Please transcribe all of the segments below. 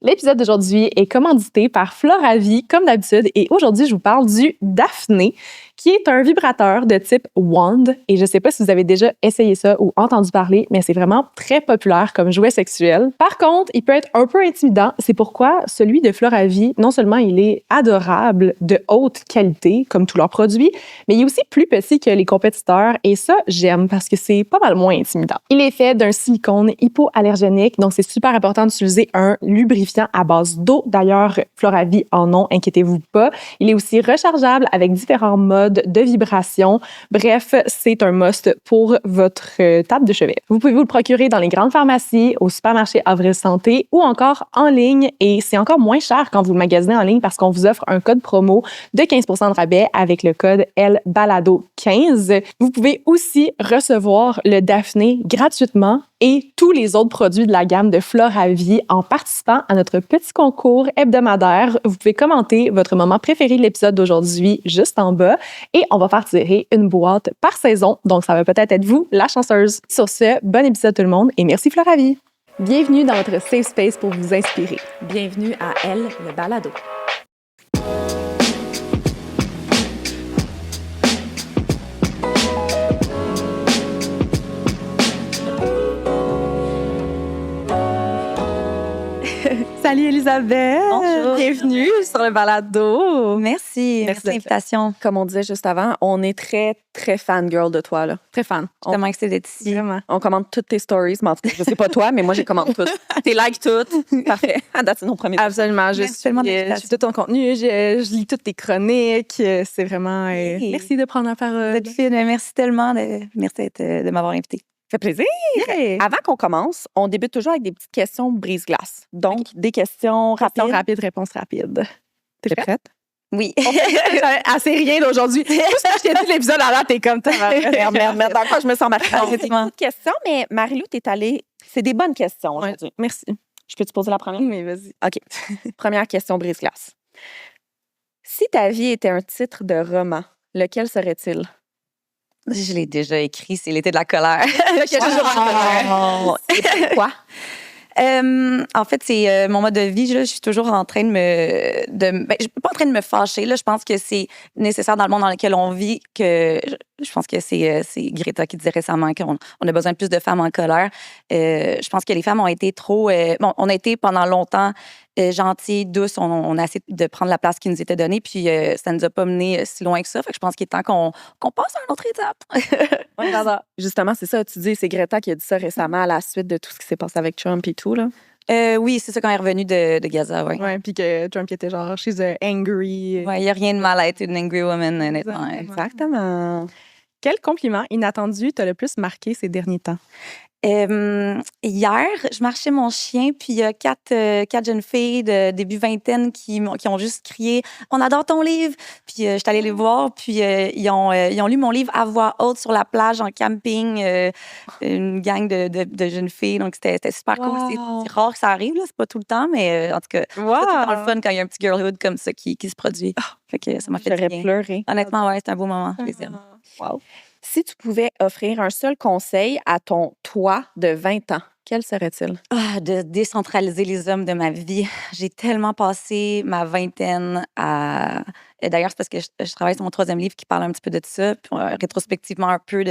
L'épisode d'aujourd'hui est commandité par Floravie, comme d'habitude, et aujourd'hui, je vous parle du Daphné, qui est un vibrateur de type wand. Et je ne sais pas si vous avez déjà essayé ça ou entendu parler, mais c'est vraiment très populaire comme jouet sexuel. Par contre, il peut être un peu intimidant. C'est pourquoi celui de Floravie, non seulement il est adorable, de haute qualité, comme tous leurs produits, mais il est aussi plus petit que les compétiteurs. Et ça, j'aime parce que c'est pas mal moins intimidant. Il est fait d'un silicone hypoallergénique, donc c'est super important d'utiliser un lubrifiant à base d'eau. D'ailleurs, Floravie en ont, inquiétez-vous pas. Il est aussi rechargeable avec différents modes de vibration. Bref, c'est un must pour votre table de chevet. Vous pouvez vous le procurer dans les grandes pharmacies, au supermarché Avril Santé ou encore en ligne. Et c'est encore moins cher quand vous le magasinez en ligne parce qu'on vous offre un code promo de 15% de rabais avec le code LBALADO15. Vous pouvez aussi recevoir le Daphné gratuitement et tous les autres produits de la gamme de Floravie en participant à notre petit concours hebdomadaire. Vous pouvez commenter votre moment préféré de l'épisode d'aujourd'hui juste en bas et on va faire tirer une boîte par saison. Donc, ça va peut-être être vous, la chanceuse. Sur ce, bon épisode tout le monde et merci Floravie. Bienvenue dans votre safe space pour vous inspirer. Bienvenue à Elle, le balado. Salut Elisabeth! Bonjour. Bienvenue sur le balado! Merci Merci de l'invitation. Comme on disait juste avant, on est très, très fangirl de toi. Là. Très fan. Je suis tellement excitée d'être ici. Vraiment. On commande toutes tes stories. Mais en tout cas, je sais pas toi, mais moi, j'ai commandé toutes. Tes likes toutes. Parfait. À date, c'est nos premiers. Absolument. Je Merci suis, tellement je d'invitation. suis tout ton contenu. Je lis toutes tes chroniques. C'est vraiment... Oui. Merci de prendre la parole. Vous êtes fine. Merci tellement. Merci de m'avoir invitée. Ça fait plaisir. Yeah. Avant qu'on commence, on débute toujours avec des petites questions brise-glace. Donc, des questions Question rapides. rapide, réponse rapide. T'es prête? Oui. Assez rien d'aujourd'hui. Tout ce que je t'ai dit de l'épisode avant, t'es comme ça. Merde. Dans quoi je me sens mal? C'est des Effectivement. petites questions, mais Marie-Lou, t'es allée... C'est des bonnes questions Ouais, aujourd'hui. merci. Je peux te poser la première? Mais vas-y. OK. Première question brise-glace. Si ta vie était un titre de roman, lequel serait-il? Je l'ai déjà écrit, c'est l'été de la colère. Et pourquoi? En fait, c'est mon mode de vie. Là, je suis toujours en train je suis pas en train de me fâcher. Là, je pense que c'est nécessaire dans le monde dans lequel on vit. Je pense que c'est Greta qui disait récemment qu'on a besoin de plus de femmes en colère. Je pense que les femmes ont été trop... on a été pendant longtemps gentilles, douces. On a essayé de prendre la place qui nous était donnée. Puis ça ne nous a pas mené si loin que ça. Fait que je pense qu'il est temps qu'on passe à une autre étape. Justement, c'est ça. Tu dis, c'est Greta qui a dit ça récemment à la suite de tout ce qui s'est passé avec Trump et tout. Là. Oui, c'est ça quand elle est revenue de Gaza. Oui, Ouais, puis que Trump qui était genre, she's angry. il n'y a rien de mal à être une angry woman, honnêtement. Exactement. Quel compliment inattendu t'a le plus marqué ces derniers temps? Hier, je marchais mon chien, puis il y a quatre jeunes filles de début vingtaine qui ont juste crié « On adore ton livre! » Puis je suis allée les voir, puis ils ont lu mon livre à voix haute sur la plage, en camping, une gang de jeunes filles. Donc, c'était super cool. C'est rare que ça arrive, là, c'est pas tout le temps, mais en tout cas, c'est vraiment le fun quand il y a un petit girlhood comme ça qui se produit. Fait que ça m'a fait du J'aurais bien. pleuré. Honnêtement, ouais, c'est un beau moment. Plaisir. Wow. Si tu pouvais offrir un seul conseil à ton toi de 20 ans, quel serait-il? De décentraliser les hommes de ma vie. J'ai tellement passé ma vingtaine à... D'ailleurs, c'est parce que je travaille sur mon 3e livre qui parle un petit peu de ça, puis, rétrospectivement un peu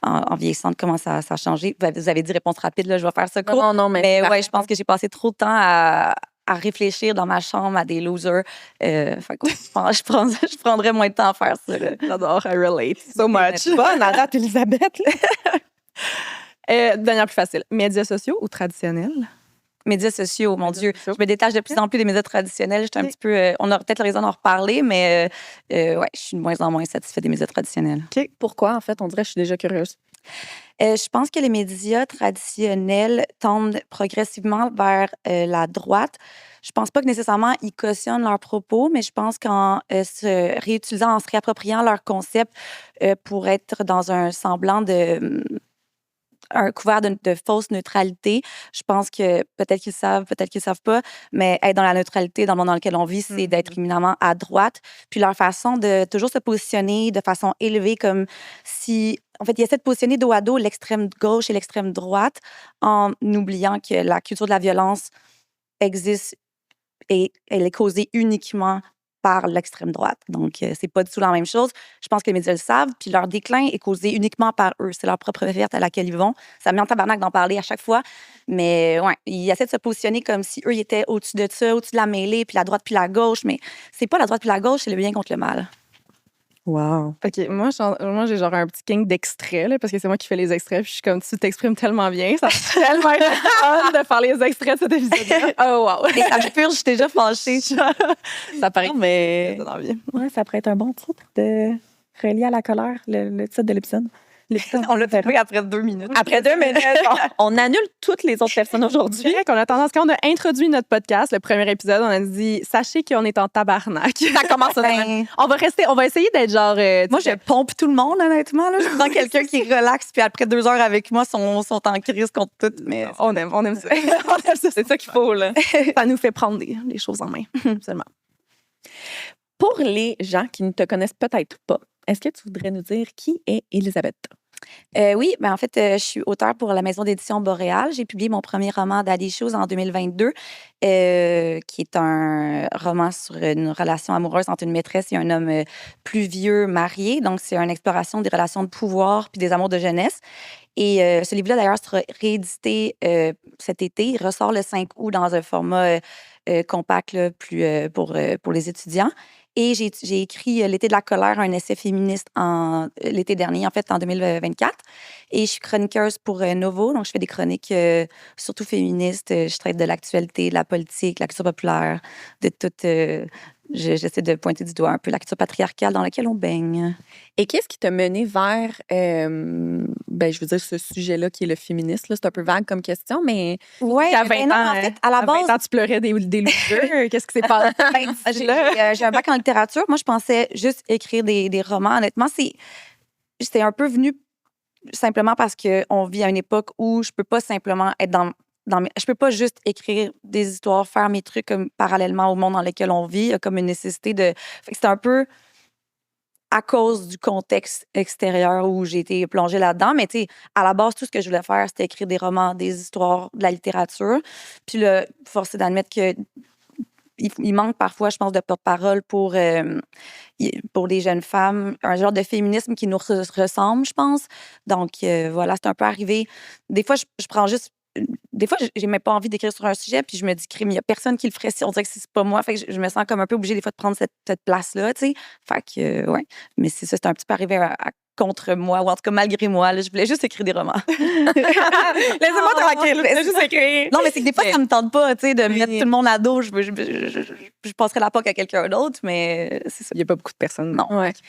en vieillissant, de comment ça a changé. Vous avez dit réponse rapide, là, je vais faire ça court. Non, Mais ouais, je pense que j'ai passé trop de temps à réfléchir dans ma chambre à des losers. Fait que je prendrais moins de temps à faire ça. Là. J'adore, I relate so much. Bonne à date, Elisabeth. Dernière plus facile. Médias sociaux ou traditionnels? Médias sociaux, mon Dieu. sociaux. Je me détache de plus en plus des médias traditionnels. J'étais un petit peu... on aura peut-être raison d'en reparler, mais ouais, je suis de moins en moins satisfaite des médias traditionnels. OK. Pourquoi, en fait? On dirait que je suis déjà curieuse. Je pense que les médias traditionnels tendent progressivement vers la droite. Je pense pas que nécessairement ils cautionnent leurs propos, mais je pense qu'en se réutilisant, en se réappropriant leurs concepts pour être dans un semblant de... un couvert de fausse neutralité. Je pense que peut-être qu'ils savent, peut-être qu'ils savent pas, mais être dans la neutralité dans le monde dans lequel on vit, c'est d'être éminemment à droite. Puis leur façon de toujours se positionner de façon élevée, comme si... En fait, ils essaient de positionner dos à dos l'extrême gauche et l'extrême droite en oubliant que la culture de la violence existe et elle est causée uniquement par l'extrême droite. Donc, c'est pas du tout la même chose. Je pense que les médias le savent, puis leur déclin est causé uniquement par eux. C'est leur propre verte à laquelle ils vont. Ça me met en tabarnak d'en parler à chaque fois, mais ouais, ils essaient de se positionner comme si eux, ils étaient au-dessus de ça, au-dessus de la mêlée, puis la droite puis la gauche, mais c'est pas la droite puis la gauche, c'est le bien contre le mal. Wow. OK, moi, j'ai genre un petit king d'extraits, là, parce que c'est moi qui fais les extraits. Puis je suis comme, tu t'exprimes tellement bien. Ça va tellement être fun de faire les extraits de cet épisode-là. Oh, wow. Et ça me purge, je suis déjà fâchée. Ça paraît Non, mais que ça donne envie. ouais, ça pourrait être un bon titre de relié à la colère, le titre de l'épisode. On l'a trouvé après 2 minutes. Après 2 minutes, on annule toutes les autres personnes C'est aujourd'hui. vrai qu'on a tendance, quand on a introduit notre podcast, le premier épisode, on a dit, sachez qu'on est en tabarnak. Ça commence Ben, On va essayer d'être genre. moi, je pompe tout le monde, honnêtement. Là. Je suis dans quelqu'un qui relaxe, puis après 2 heures avec moi, sont en crise contre tout. Mais On aime ça. On aime ça. C'est ça qu'il faut, là. Ça nous fait prendre les choses en main, seulement. Pour les gens qui ne te connaissent peut-être pas, est-ce que tu voudrais nous dire qui est Elisabeth? Oui, ben en fait, je suis auteure pour la maison d'édition Boréal. J'ai publié mon premier roman Daddy Issues en 2022, qui est un roman sur une relation amoureuse entre une maîtresse et un homme plus vieux marié. Donc, c'est une exploration des relations de pouvoir puis des amours de jeunesse. Et ce livre-là, d'ailleurs, sera réédité cet été. Il ressort le 5 août dans un format compact là, pour les étudiants. Et j'ai écrit L'été de la colère, un essai féministe l'été dernier, en fait, en 2024. Et je suis chroniqueuse pour Novo, donc je fais des chroniques surtout féministes. Je traite de l'actualité, de la politique, la culture populaire, de toute... J'essaie de pointer du doigt un peu la culture patriarcale dans laquelle on baigne. Et qu'est-ce qui t'a mené vers, je veux dire, ce sujet-là qui est le féminisme? Là, c'est un peu vague comme question, mais Oui, À 20 ans, en fait, à la base, 20 ans, tu pleurais des losers. Qu'est-ce qui s'est passé? j'ai un bac en littérature. Moi, je pensais juste écrire des romans. Honnêtement, c'est un peu venu simplement parce qu'on vit à une époque où je peux pas simplement être je peux pas juste écrire des histoires, faire mes trucs comme parallèlement au monde dans lequel on vit, comme une nécessité de... Fait que c'est un peu à cause du contexte extérieur où j'ai été plongée là-dedans. Mais tu sais, à la base, tout ce que je voulais faire, c'était écrire des romans, des histoires, de la littérature. Puis là, force est d'admettre que il manque parfois, je pense, de porte-parole pour les jeunes femmes, un genre de féminisme qui nous ressemble, je pense. Donc, voilà, c'est un peu arrivé. Des fois, je prends juste... Des fois, j'ai même pas envie d'écrire sur un sujet, puis je me dis, crime, il y a personne qui le ferait si on dirait que c'est pas moi. Fait que je me sens comme un peu obligée, des fois, de prendre cette place-là, tu sais. Fait que, ouais. Mais c'est ça, c'est un petit peu arrivé contre moi, ou en tout cas, malgré moi. Là, je voulais juste écrire des romans. laissez-moi tranquille, je voulais juste écrire. Non, mais c'est que des fois, ça me tente pas, tu sais, de mettre tout le monde à dos. Je passerais la POC à quelqu'un d'autre, mais c'est ça. Il n'y a pas beaucoup de personnes Non. qui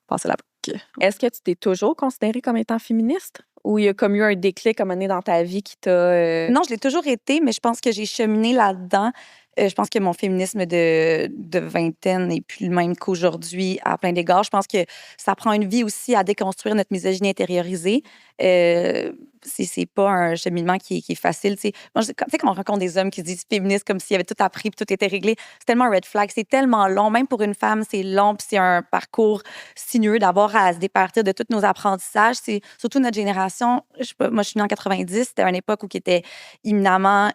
passent la POC. Est-ce que tu t'es toujours considérée comme étant féministe? Ou il y a comme eu un déclic à un moment donné dans ta vie qui t'a... Non, je l'ai toujours été, mais je pense que j'ai cheminé là-dedans. Je pense que mon féminisme de vingtaine n'est plus le même qu'aujourd'hui à plein d'égards. Je pense que ça prend une vie aussi à déconstruire notre misogynie intériorisée. C'est pas un cheminement qui est facile. Moi, tu sais, quand on rencontre des hommes qui se disent féministes comme s'ils avaient tout appris puis tout était réglé, c'est tellement un red flag. C'est tellement long. Même pour une femme, c'est long puis c'est un parcours sinueux d'avoir à se départir de tous nos apprentissages. C'est surtout notre génération. Moi, je suis née en 90. C'était une époque où qui était imminemment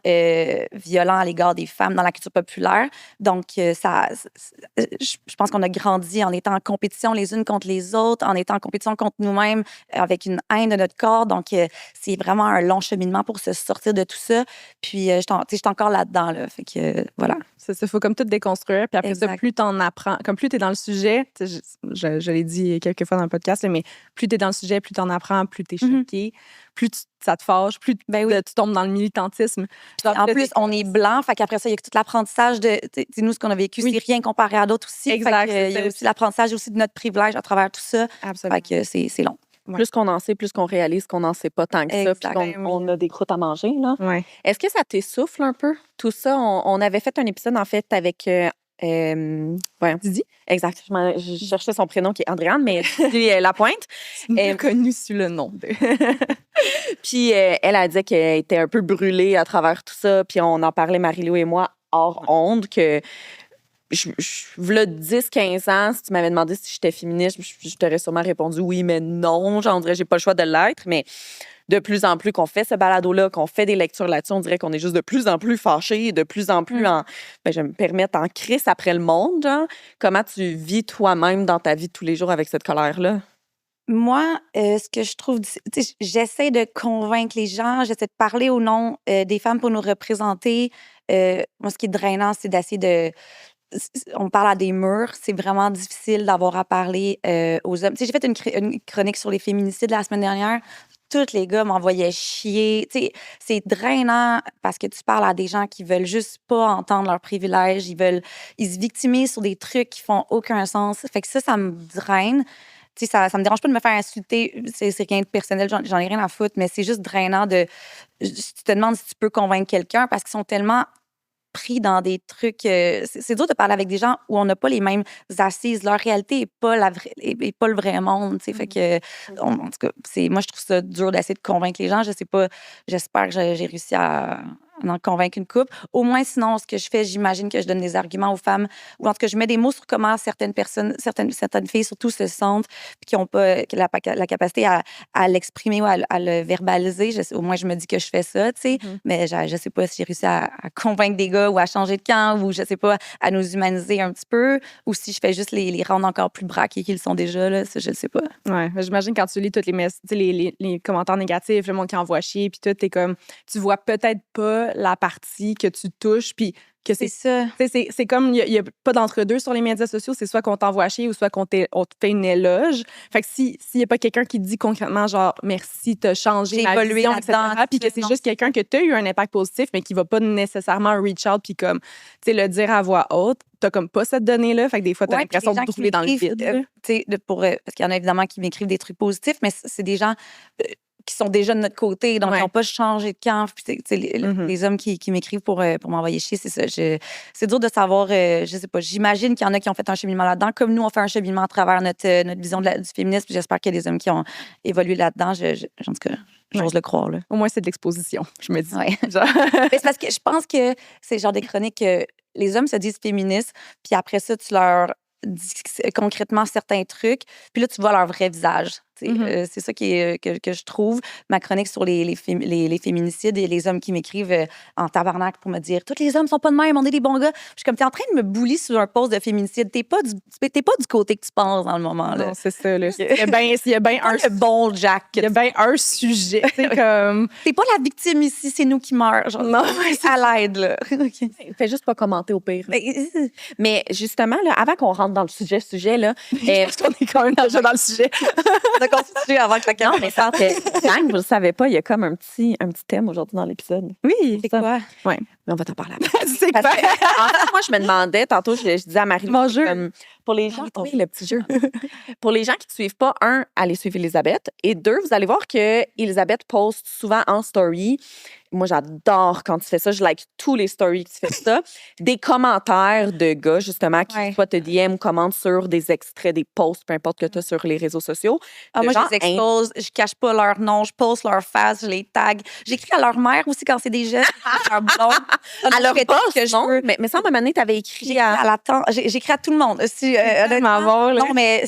violent à l'égard des femmes dans la culture populaire. Donc, je pense qu'on a grandi en étant en compétition les unes contre les autres, en étant en compétition contre nous-mêmes, avec une haine de notre corps. Donc, c'est vraiment un long cheminement pour se sortir de tout ça. Puis, je suis encore là-dedans. Là. Fait que, voilà. Il faut comme tout déconstruire. Puis après ça, Exact. plus tu en apprends, comme plus tu es dans le sujet, je l'ai dit quelques fois dans le podcast, là, mais plus tu es dans le sujet, plus tu en apprends, plus tu es choqué, plus ça te fâche, plus tu tombes dans le militantisme. En plus, on est blanc, fait qu'après ça, il y a tout l'apprentissage de nous, ce qu'on a vécu, c'est rien comparé à d'autres aussi. Exact. Il y a aussi l'apprentissage aussi de notre privilège à travers tout ça. Absolument. Fait que c'est long. Ouais. Plus qu'on en sait, plus qu'on réalise qu'on n'en sait pas tant que ça, puis Exact. qu'on a des croûtes à manger, là. Ouais. Est-ce que ça t'essouffle un peu, tout ça? On avait fait un épisode, en fait, avec... Didi? Exact. Je cherchais son prénom qui est Andréane, mais Didi Lapointe. Connue sous le nom de... Puis elle a dit qu'elle était un peu brûlée à travers tout ça. Puis on en parlait, Marie-Lou et moi, hors onde, que v'là 10-15 ans, si tu m'avais demandé si j'étais féministe, je t'aurais sûrement répondu oui, mais non. Genre, on dirait que j'ai pas le choix de l'être. Mais de plus en plus qu'on fait ce balado-là, qu'on fait des lectures là-dessus, on dirait qu'on est juste de plus en plus fâchés, de plus en plus je vais me permettre, en crise après le monde. Genre. Comment tu vis toi-même dans ta vie de tous les jours avec cette colère-là? Moi, ce que je trouve, j'essaie de convaincre les gens, j'essaie de parler au nom des femmes pour nous représenter. Moi, ce qui est drainant, c'est d'essayer de. On parle à des murs, c'est vraiment difficile d'avoir à parler aux hommes. Tu sais, j'ai fait une chronique sur les féminicides la semaine dernière. Tous les gars m'envoyaient chier. Tu sais, c'est drainant parce que tu parles à des gens qui veulent juste pas entendre leurs privilèges. Ils se victimisent sur des trucs qui font aucun sens. Fait que ça me draine. Tu sais, ça me dérange pas de me faire insulter. C'est rien de personnel, j'en ai rien à foutre, mais c'est juste drainant de. Tu te demandes si tu peux convaincre quelqu'un parce qu'ils sont tellement pris dans des trucs. C'est dur de parler avec des gens où on n'a pas les mêmes assises. Leur réalité n'est pas, est pas le vrai monde. Tu sais. Fait que, en tout cas, moi, je trouve ça dur d'essayer de convaincre les gens. Je sais pas, j'espère que j'ai réussi à en convaincre une couple. Au moins, sinon, ce que je fais, j'imagine que je donne des arguments aux femmes, ou en tout cas, je mets des mots sur comment certaines personnes, certaines filles surtout se sentent, puis qui n'ont pas la capacité à l'exprimer ou à le verbaliser. Au moins, je me dis que je fais ça, tu sais. Mais je sais pas si j'ai réussi à convaincre des gars ou à changer de camp, ou je sais pas, à nous humaniser un petit peu, ou si je fais juste les rendre encore plus braqués qu'ils sont déjà, là, ça, je le sais pas. Ouais, j'imagine quand tu lis tous les commentaires négatifs, le monde qui envoie chier, puis tout, t'es comme, tu vois peut-être pas la partie que tu touches, puis que C'est ça. C'est comme, il n'y a pas d'entre-deux sur les médias sociaux, c'est soit qu'on t'envoie chier ou soit on te fait une éloge. Fait que s'il n'y a pas quelqu'un qui te dit concrètement, genre, merci, t'as changé J'ai ma évolué vision, etc., là-dedans, puis que c'est juste quelqu'un que t'as eu un impact positif, mais qui va pas nécessairement reach out, puis comme, tu sais, le dire à voix haute, t'as comme pas cette donnée-là. Fait que des fois, t'as l'impression de rouler dans le vide. Tu sais, parce qu'il y en a évidemment qui m'écrivent des trucs positifs, mais c'est des gens qui sont déjà de notre côté, donc ils n'ont pas changé de camp. Puis, les hommes qui m'écrivent pour m'envoyer chier, c'est ça. C'est dur de savoir, je sais pas, j'imagine qu'il y en a qui ont fait un cheminement là-dedans, comme nous, on fait un cheminement à travers notre vision du féminisme. J'espère qu'il y a des hommes qui ont évolué là-dedans. En tout cas, j'ose le croire. Là. Au moins, c'est de l'exposition, je me dis. Ouais. Mais c'est parce que je pense que c'est le genre des chroniques que les hommes se disent féministes, puis après ça, tu leur dis concrètement certains trucs, puis là, tu vois leur vrai visage. C'est ça que je trouve. Ma chronique sur les féminicides et les hommes qui m'écrivent en tabarnak pour me dire « Tous les hommes sont pas de même, on est des bons gars. » Je suis comme, t'es en train de me bully sur un poste de féminicide. T'es pas du côté que tu penses dans le moment. Là. Non, c'est ça. Là. Il y a bien un... le bon Jack. Il y a bien un sujet. Comme... T'es pas la victime ici, c'est nous qui meurent. Genre, non, à l'aide. Là. Okay. Fais juste pas commenter au pire. Mais justement, là, avant qu'on rentre dans le sujet là, parce qu'on est quand même déjà dans le sujet. On a continué avant que la caméra. Non, mais ça, quand vous le savez pas, il y a comme un petit thème aujourd'hui dans l'épisode. Oui, c'est quoi? Oui, mais on va t'en parler après. C'est quoi? En fait, moi, je me demandais, tantôt, je disais à Marie, mon jeu. Pour les gens, oui, le petit jeu. Pour les gens qui ne te suivent pas, allez suivre Elisabeth. Et 2, vous allez voir que Elisabeth poste souvent en story. Moi, j'adore quand tu fais ça. Je like tous les stories que tu fais ça. Des commentaires de gars, justement, qui soit te DM ou commentent sur des extraits, des posts, peu importe que tu as sur les réseaux sociaux. Moi, je les expose. Je cache pas leur nom. Je poste leur face. Je les tag. J'écris à leur mère aussi quand c'est des jeunes. À leur blog. À leur boss, que non? Mais ça, à un moment donné, tu avais écrit j'écris à tout le monde. Non, mais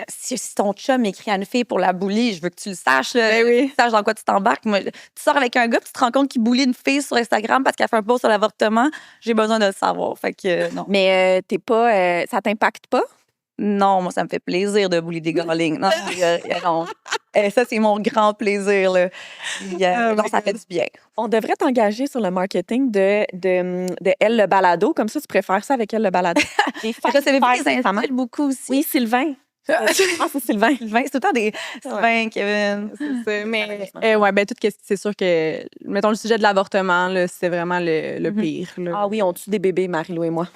si ton chum écrit à une fille pour la bully, je veux que tu le saches. Là, tu saches dans quoi tu t'embarques. Moi, tu sors avec un gars puis tu te rends compte qu'il bully une fille sur Instagram parce qu'elle fait un post sur l'avortement. J'ai besoin de le savoir. Fait que non. Mais t'es pas, ça t'impacte pas? Non, moi, ça me fait plaisir de bully des gars en ligne. Non, non. Ça, c'est mon grand plaisir. Là. Non, ça fait du bien. On devrait t'engager sur le marketing de Elle le balado. Comme ça, tu préfères ça avec Elle le balado. Je savais pas qu'ils insultent beaucoup aussi. Oui, Sylvain. C'est Sylvain. Sylvain, c'est tout le temps des Sylvain, Kevin. C'est ça. Mais c'est sûr que, mettons, le sujet de l'avortement, là, c'est vraiment le pire. Là. Ah oui, on tue des bébés, Marie-Lou et moi.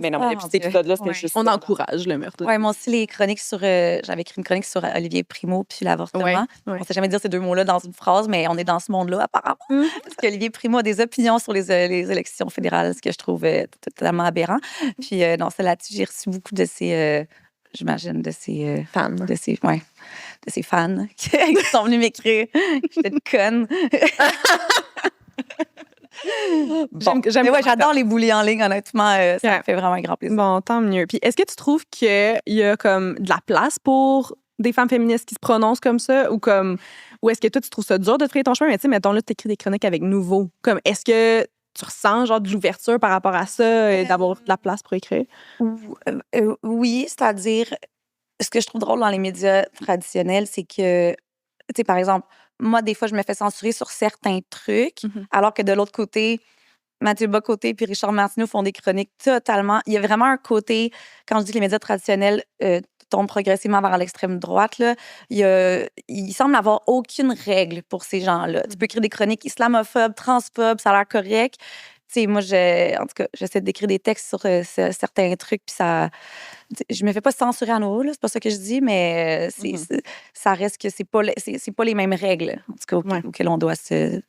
Mais non, mais cet épisode-là, c'était juste. On encourage le meurtre. Oui, moi aussi, les chroniques sur. J'avais écrit une chronique sur Olivier Primo puis l'avortement. On ne sait jamais dire ces 2 mots-là dans une phrase, mais on est dans ce monde-là, apparemment. Parce qu'Olivier Primo a des opinions sur les élections fédérales, ce que je trouve totalement aberrant. Puis, non, c'est là-dessus, j'ai reçu beaucoup de ces. J'imagine de ses fans. De ses fans qui sont venus m'écrire. J'étais une conne. J'adore les bullies en ligne, honnêtement. Ça me fait vraiment un grand plaisir. Bon, tant mieux. Puis est-ce que tu trouves qu'il y a comme de la place pour des femmes féministes qui se prononcent comme ça ou est-ce que toi, tu trouves ça dur de te frayer ton chemin? Mais tu sais, mettons, là, tu écris des chroniques avec Nouveau. Comme, est-ce que tu ressens genre de l'ouverture par rapport à ça et d'avoir de la place pour écrire? Oui, c'est-à-dire, ce que je trouve drôle dans les médias traditionnels, c'est que, tu sais, par exemple, moi, des fois, je me fais censurer sur certains trucs, alors que de l'autre côté, Mathieu Bocoté puis Richard Martineau font des chroniques totalement. Il y a vraiment un côté, quand je dis que les médias traditionnels tombent progressivement vers l'extrême droite, là, il semble n'avoir aucune règle pour ces gens-là. Tu peux écrire des chroniques islamophobes, transphobes, ça a l'air correct. Tu sais, moi, en tout cas, j'essaie d'écrire des textes sur certains trucs, puis ça. Je me fais pas censurer à nouveau, là, c'est pas ça que je dis, mais ça reste que c'est pas les mêmes règles, en tout cas, auxquelles on doit se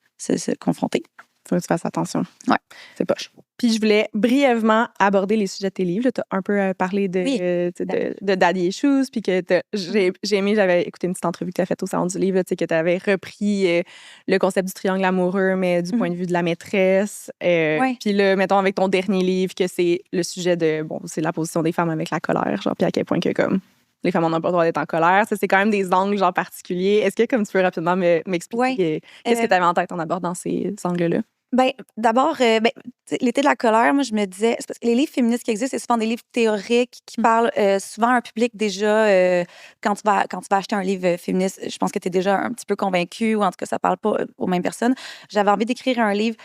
confronter. Faut que tu fasses attention. Ouais. C'est poche. Puis je voulais brièvement aborder les sujets de tes livres. Tu as un peu parlé de Daddy Issues, puis que j'ai aimé, j'avais écouté une petite entrevue que tu as faite au Salon du Livre, que tu avais repris le concept du triangle amoureux, mais du point de vue de la maîtresse. Puis là, mettons, avec ton dernier livre, que c'est le sujet de, c'est la position des femmes avec la colère, genre, puis à quel point que, comme, les femmes n'ont pas le droit d'être en colère. Ça, c'est quand même des angles, genre, particuliers. Est-ce que, comme tu peux rapidement m'expliquer qu'est-ce que tu avais en tête en abordant ces angles-là? Ben, d'abord, l'été de la colère, moi, je me disais, c'est parce que les livres féministes qui existent, c'est souvent des livres théoriques qui parlent souvent à un public déjà, quand tu vas acheter un livre féministe, je pense que tu es déjà un petit peu convaincu, ou en tout cas, ça parle pas aux mêmes personnes. J'avais envie d'écrire un livre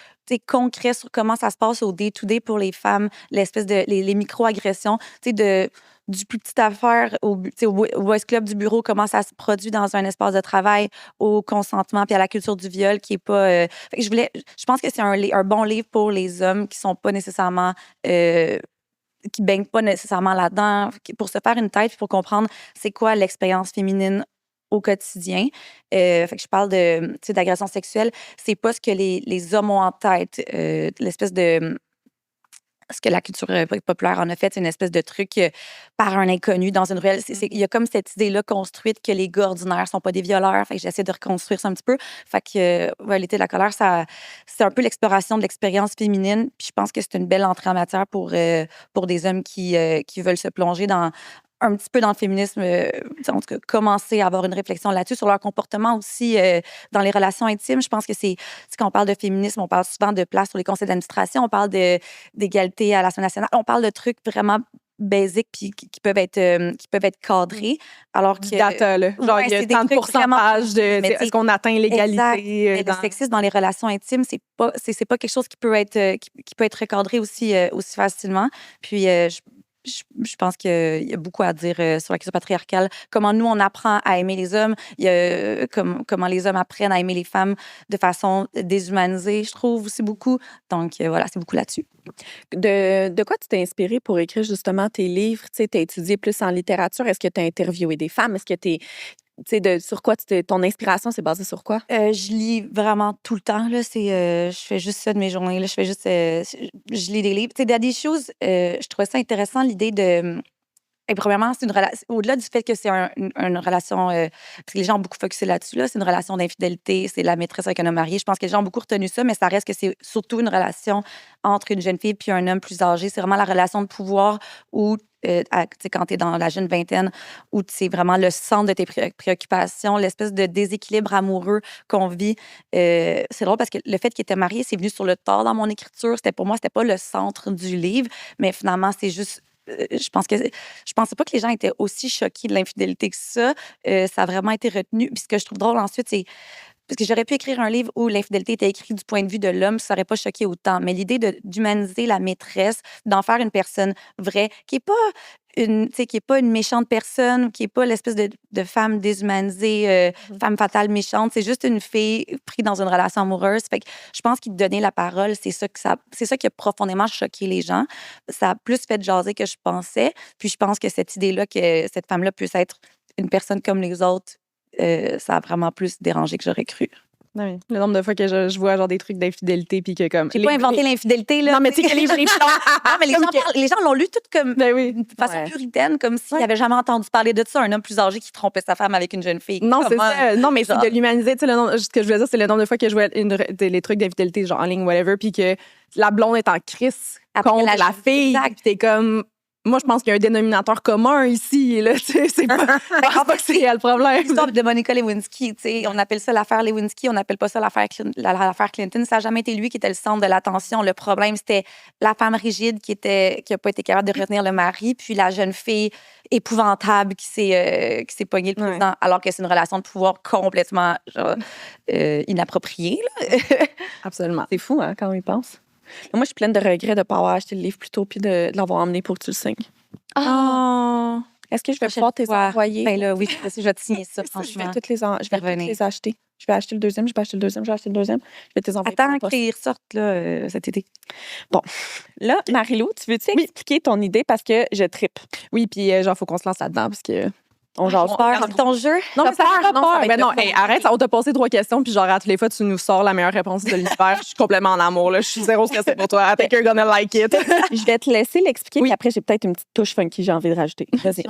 concret sur comment ça se passe au day-to-day pour les femmes, l'espèce de les micro-agressions, du plus petite affaire au Boys Club du bureau, comment ça se produit dans un espace de travail, au consentement puis à la culture du viol qui est pas. Je pense que c'est un bon livre pour les hommes qui sont pas nécessairement. Qui baignent pas nécessairement là-dedans, pour se faire une tête puis pour comprendre c'est quoi l'expérience féminine au quotidien. Fait que je parle d'agression sexuelle. C'est pas ce que les hommes ont en tête, l'espèce de ce que la culture populaire en a fait, c'est une espèce de truc par un inconnu dans une ruelle. Il y a comme cette idée-là construite que les gars ordinaires sont pas des violeurs. Fait que j'essaie de reconstruire ça un petit peu. Fait que l'été de la colère, c'est un peu l'exploration de l'expérience féminine. Puis je pense que c'est une belle entrée en matière pour des hommes qui veulent se plonger un petit peu dans le féminisme, en tout cas, commencer à avoir une réflexion là-dessus, sur leur comportement aussi dans les relations intimes. Je pense que quand on parle de féminisme, on parle souvent de place sur les conseils d'administration, on parle d'égalité à l'Assemblée nationale, on parle de trucs vraiment basiques puis qui peuvent être cadrés. Alors que. Data, là. Genre, il y a tant de pourcentage de. Est-ce qu'on atteint l'égalité? Le sexisme dans les relations intimes, c'est pas quelque chose qui peut être recadré aussi facilement. Puis, je pense qu'il y a beaucoup à dire sur la question patriarcale. Comment nous, on apprend à aimer les hommes. Comment les hommes apprennent à aimer les femmes de façon déshumanisée, je trouve aussi beaucoup. Donc, voilà, c'est beaucoup là-dessus. De quoi tu t'es inspirée pour écrire justement tes livres? Tu sais, t'as étudié plus en littérature. Est-ce que tu as interviewé des femmes? Est-ce que sur quoi ton inspiration s'est basée sur quoi? Je lis vraiment tout le temps. Là, je fais juste ça de mes journées. Là, je lis des livres. Tu sais, Daddy Issues, je trouvais ça intéressant, l'idée de. Et premièrement, c'est une relation. Au-delà du fait que c'est une relation. Parce que les gens ont beaucoup focusé là-dessus, là, c'est une relation d'infidélité, c'est la maîtresse avec un homme marié. Je pense que les gens ont beaucoup retenu ça, mais ça reste que c'est surtout une relation entre une jeune fille puis un homme plus âgé. C'est vraiment la relation de pouvoir où. Quand tu es dans la jeune vingtaine, où c'est vraiment le centre de tes préoccupations, l'espèce de déséquilibre amoureux qu'on vit. C'est drôle parce que le fait qu'il était marié, c'est venu sur le tard dans mon écriture. Pour moi, c'était pas le centre du livre, mais finalement, c'est juste. Je pensais pas que les gens étaient aussi choqués de l'infidélité que ça. Ça a vraiment été retenu. Puis ce que je trouve drôle ensuite, c'est. Parce que j'aurais pu écrire un livre où l'infidélité était écrite du point de vue de l'homme, ça n'aurait pas choqué autant. Mais l'idée d'humaniser la maîtresse, d'en faire une personne vraie, qui est pas une méchante personne, qui est pas l'espèce de femme déshumanisée, femme fatale méchante, c'est juste une fille prise dans une relation amoureuse. Fait que je pense qu'il donner la parole, c'est ça qui a profondément choqué les gens. Ça a plus fait jaser que je pensais. Puis je pense que cette idée-là que cette femme-là puisse être une personne comme les autres, ça a vraiment plus dérangé que j'aurais cru. Oui. Le nombre de fois que je vois genre des trucs d'infidélité puis que comme. J'ai pas inventé l'infidélité, là. Non, mais tu sais que les gens. Non, mais les gens l'ont lu tout comme de façon puritaine, comme s'ils n'avaient jamais entendu parler de ça, un homme plus âgé qui trompait sa femme avec une jeune fille. Non, c'est ça. Non, mais c'est de l'humaniser. Tu sais, ce que je veux dire, c'est le nombre de fois que je vois les trucs d'infidélité, genre en ligne, whatever, puis que la blonde est en crise contre la fille. Exact. T'es comme. moi, je pense qu'il y a un dénominateur commun ici. Là, c'est pas, je pense pas que c'est le problème. L'histoire de Monica Lewinsky, tu sais, on appelle ça l'affaire Lewinsky, on n'appelle pas ça l'affaire Clinton. Ça n'a jamais été lui qui était le centre de l'attention. Le problème, c'était la femme rigide qui a pas été capable de retenir le mari, puis la jeune fille épouvantable qui s'est pognée le président, alors que c'est une relation de pouvoir complètement inappropriée. Là. Absolument. C'est fou, hein, quand on y pense. Moi, je suis pleine de regrets de ne pas avoir acheté le livre plus tôt puis de l'avoir emmené pour que tu le signes. Oh. Est-ce que je vais pouvoir te les envoyer? Ben là, oui, je vais te signer ça, Je franchement. vais toutes les acheter. Je vais acheter le deuxième, je vais acheter le deuxième, je vais acheter le deuxième. Je vais te les envoyer. Attends qu'ils ressortent là, cet été. Bon. Là, Marie-Lou, tu veux-tu expliquer ton idée parce que je trippe? Oui, puis genre, faut qu'on se lance là-dedans parce que... On jase peur. Ton jeu? Non, mais ça fait pas peur. être Mais non, le fun. arrête, on t'a posé 3 questions, puis genre, à toutes les fois, tu nous sors la meilleure réponse de l'univers. Je suis complètement en amour, là. Je suis zéro stressée pour toi. I think you're gonna like it. Je vais te laisser l'expliquer, puis après, j'ai peut-être une petite touche funky, j'ai envie de rajouter. Vas-y.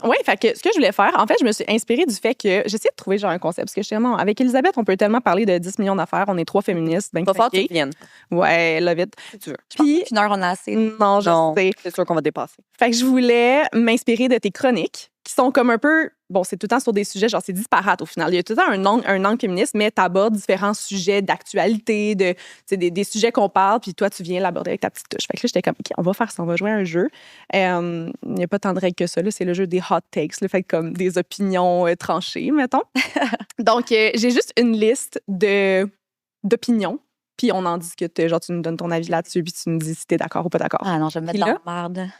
Oui, fait que ce que je voulais faire, en fait, je me suis inspirée du fait que j'essayais de trouver genre un concept. Parce que justement, avec Elisabeth, on peut tellement parler de 10 millions d'affaires. On est 3 féministes. Ben Va falloir que tu craquées. viennes, Ouais, love it. si tu veux. Puis, Une heure, on a assez. non, je sais. C'est sûr qu'on va dépasser. Fait que je voulais m'inspirer de tes chroniques qui sont comme un peu... Bon, c'est tout le temps sur des sujets, genre c'est disparate au final. Il y a tout le temps un angle féministe, mais tu abordes différents sujets d'actualité, des sujets qu'on parle, puis toi, tu viens l'aborder avec ta petite touche. Fait que là, j'étais comme, OK, on va faire ça, on va jouer à un jeu. Il n'y a pas tant de règles que ça, là, c'est le jeu des hot takes, le fait comme des opinions tranchées, mettons. Donc, j'ai juste une liste d'opinions. Puis on en discute, genre tu nous donnes ton avis là-dessus, puis tu nous dis si t'es d'accord ou pas d'accord. Ah non, je vais me mettre Puis dans la merde.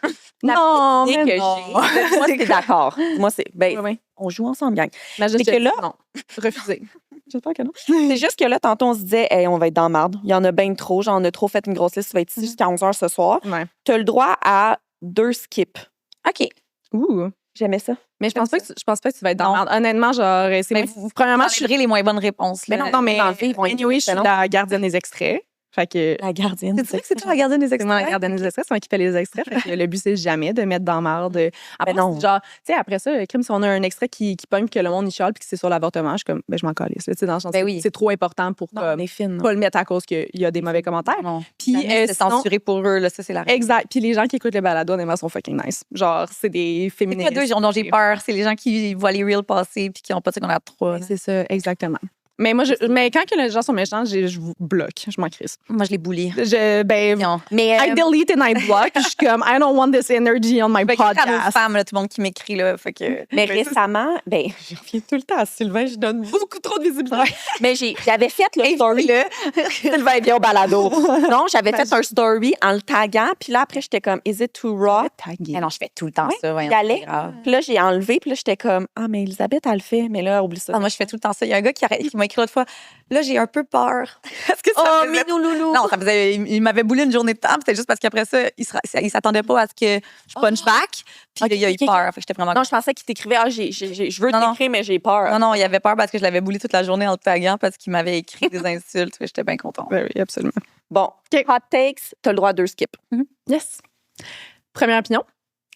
Non, L'idée mais que non. j'ai. Moi, c'est d'accord. Moi, c'est. Ben, Ouais, ouais. on joue ensemble, gang. Mais Mais que là- non, refusé. J'espère que non. C'est juste que là, tantôt, on se disait, hey, on va être dans la marde. Il y en a bien trop. Genre, on a trop fait une grosse liste. Tu vas être ici jusqu'à 11h ce soir. Ouais. Tu as le droit à 2 skips. OK. Ouh. J'aimais ça. Mais je pense pas que tu vas être dans Non. la merde. Honnêtement, genre, c'est Mais premièrement, je suis les moins bonnes réponses. Mais là. non, mais dans le film, ils vont être anyway, je suis excellents. la gardienne des extraits. Fait que La gardienne. C'est vrai que c'est toi la gardienne des c'est moi la extraits? gardienne des extraits, c'est moi qui fais les extraits. Fait que le but, c'est jamais de mettre dans la marde. Après, Ben non. c'est genre, tu sais, après ça, comme si on a un extrait qui pogne que le monde y chiale puis que c'est sur l'avortement, je suis comme, ben je m'en calisse. Tu sais, dans le sens, Ben oui. c'est trop important pour Non, comme, on est fine. pas le mettre à cause qu'il y a des mauvais commentaires. Non. Puis, C'est sinon- censuré pour eux, là, ça, c'est la règle. Exact. Puis les gens qui écoutent le balado, honnêtement, sont fucking nice. Genre, c'est des C'est féministes. pas deux dont j'ai peur. C'est les gens qui voient les reels passer puis qui n'ont pas de secondaire 3. Ouais, c'est ça, exactement. Mais moi, mais quand que les gens sont méchants, je vous bloque. Je m'en crisse. Moi, je les bully. Ben, Non. Mais I delete and I block. Je suis comme, I don't want this energy on my Fait que à nos podcast. femmes, là, tout le monde qui m'écrit, là. Fait que... mais récemment, ben, je reviens tout le temps à Sylvain, je donne beaucoup trop de visibilité. Mais j'avais fait le story. Sylvain est bien au balado. Non, j'avais fait un story en le taguant, puis là, après, j'étais comme, is it too raw? Mais non, je fais tout le temps Oui, ça. Voyons, j'allais. c'est grave. Puis là, j'ai enlevé, puis là, j'étais comme, ah, mais Elisabeth, elle le fait. Mais là, oublie ça. Ah, moi, je fais tout le temps ça. Il y a un gars qui m'a écrit l'autre fois, là, j'ai un peu peur. Est-ce que ça Oh, faisait- minou loulou. Non, ça faisait, il m'avait boulé une journée de temps. puis C'était juste parce qu'après ça, il s'attendait pas à ce que je punch back. Puis Ok, il a eu ok, ok. peur. Fait que j'étais vraiment... Non, je pensais qu'il t'écrivait, ah, je veux Non, non. t'écrire, mais j'ai peur. Non, non, il avait peur parce que je l'avais boulé toute la journée en le taguant parce qu'il m'avait écrit des insultes. Fait que J'étais bien contente. Ben oui, absolument. Bon, hot takes, t'as le droit à 2 skips. Yes. Première opinion.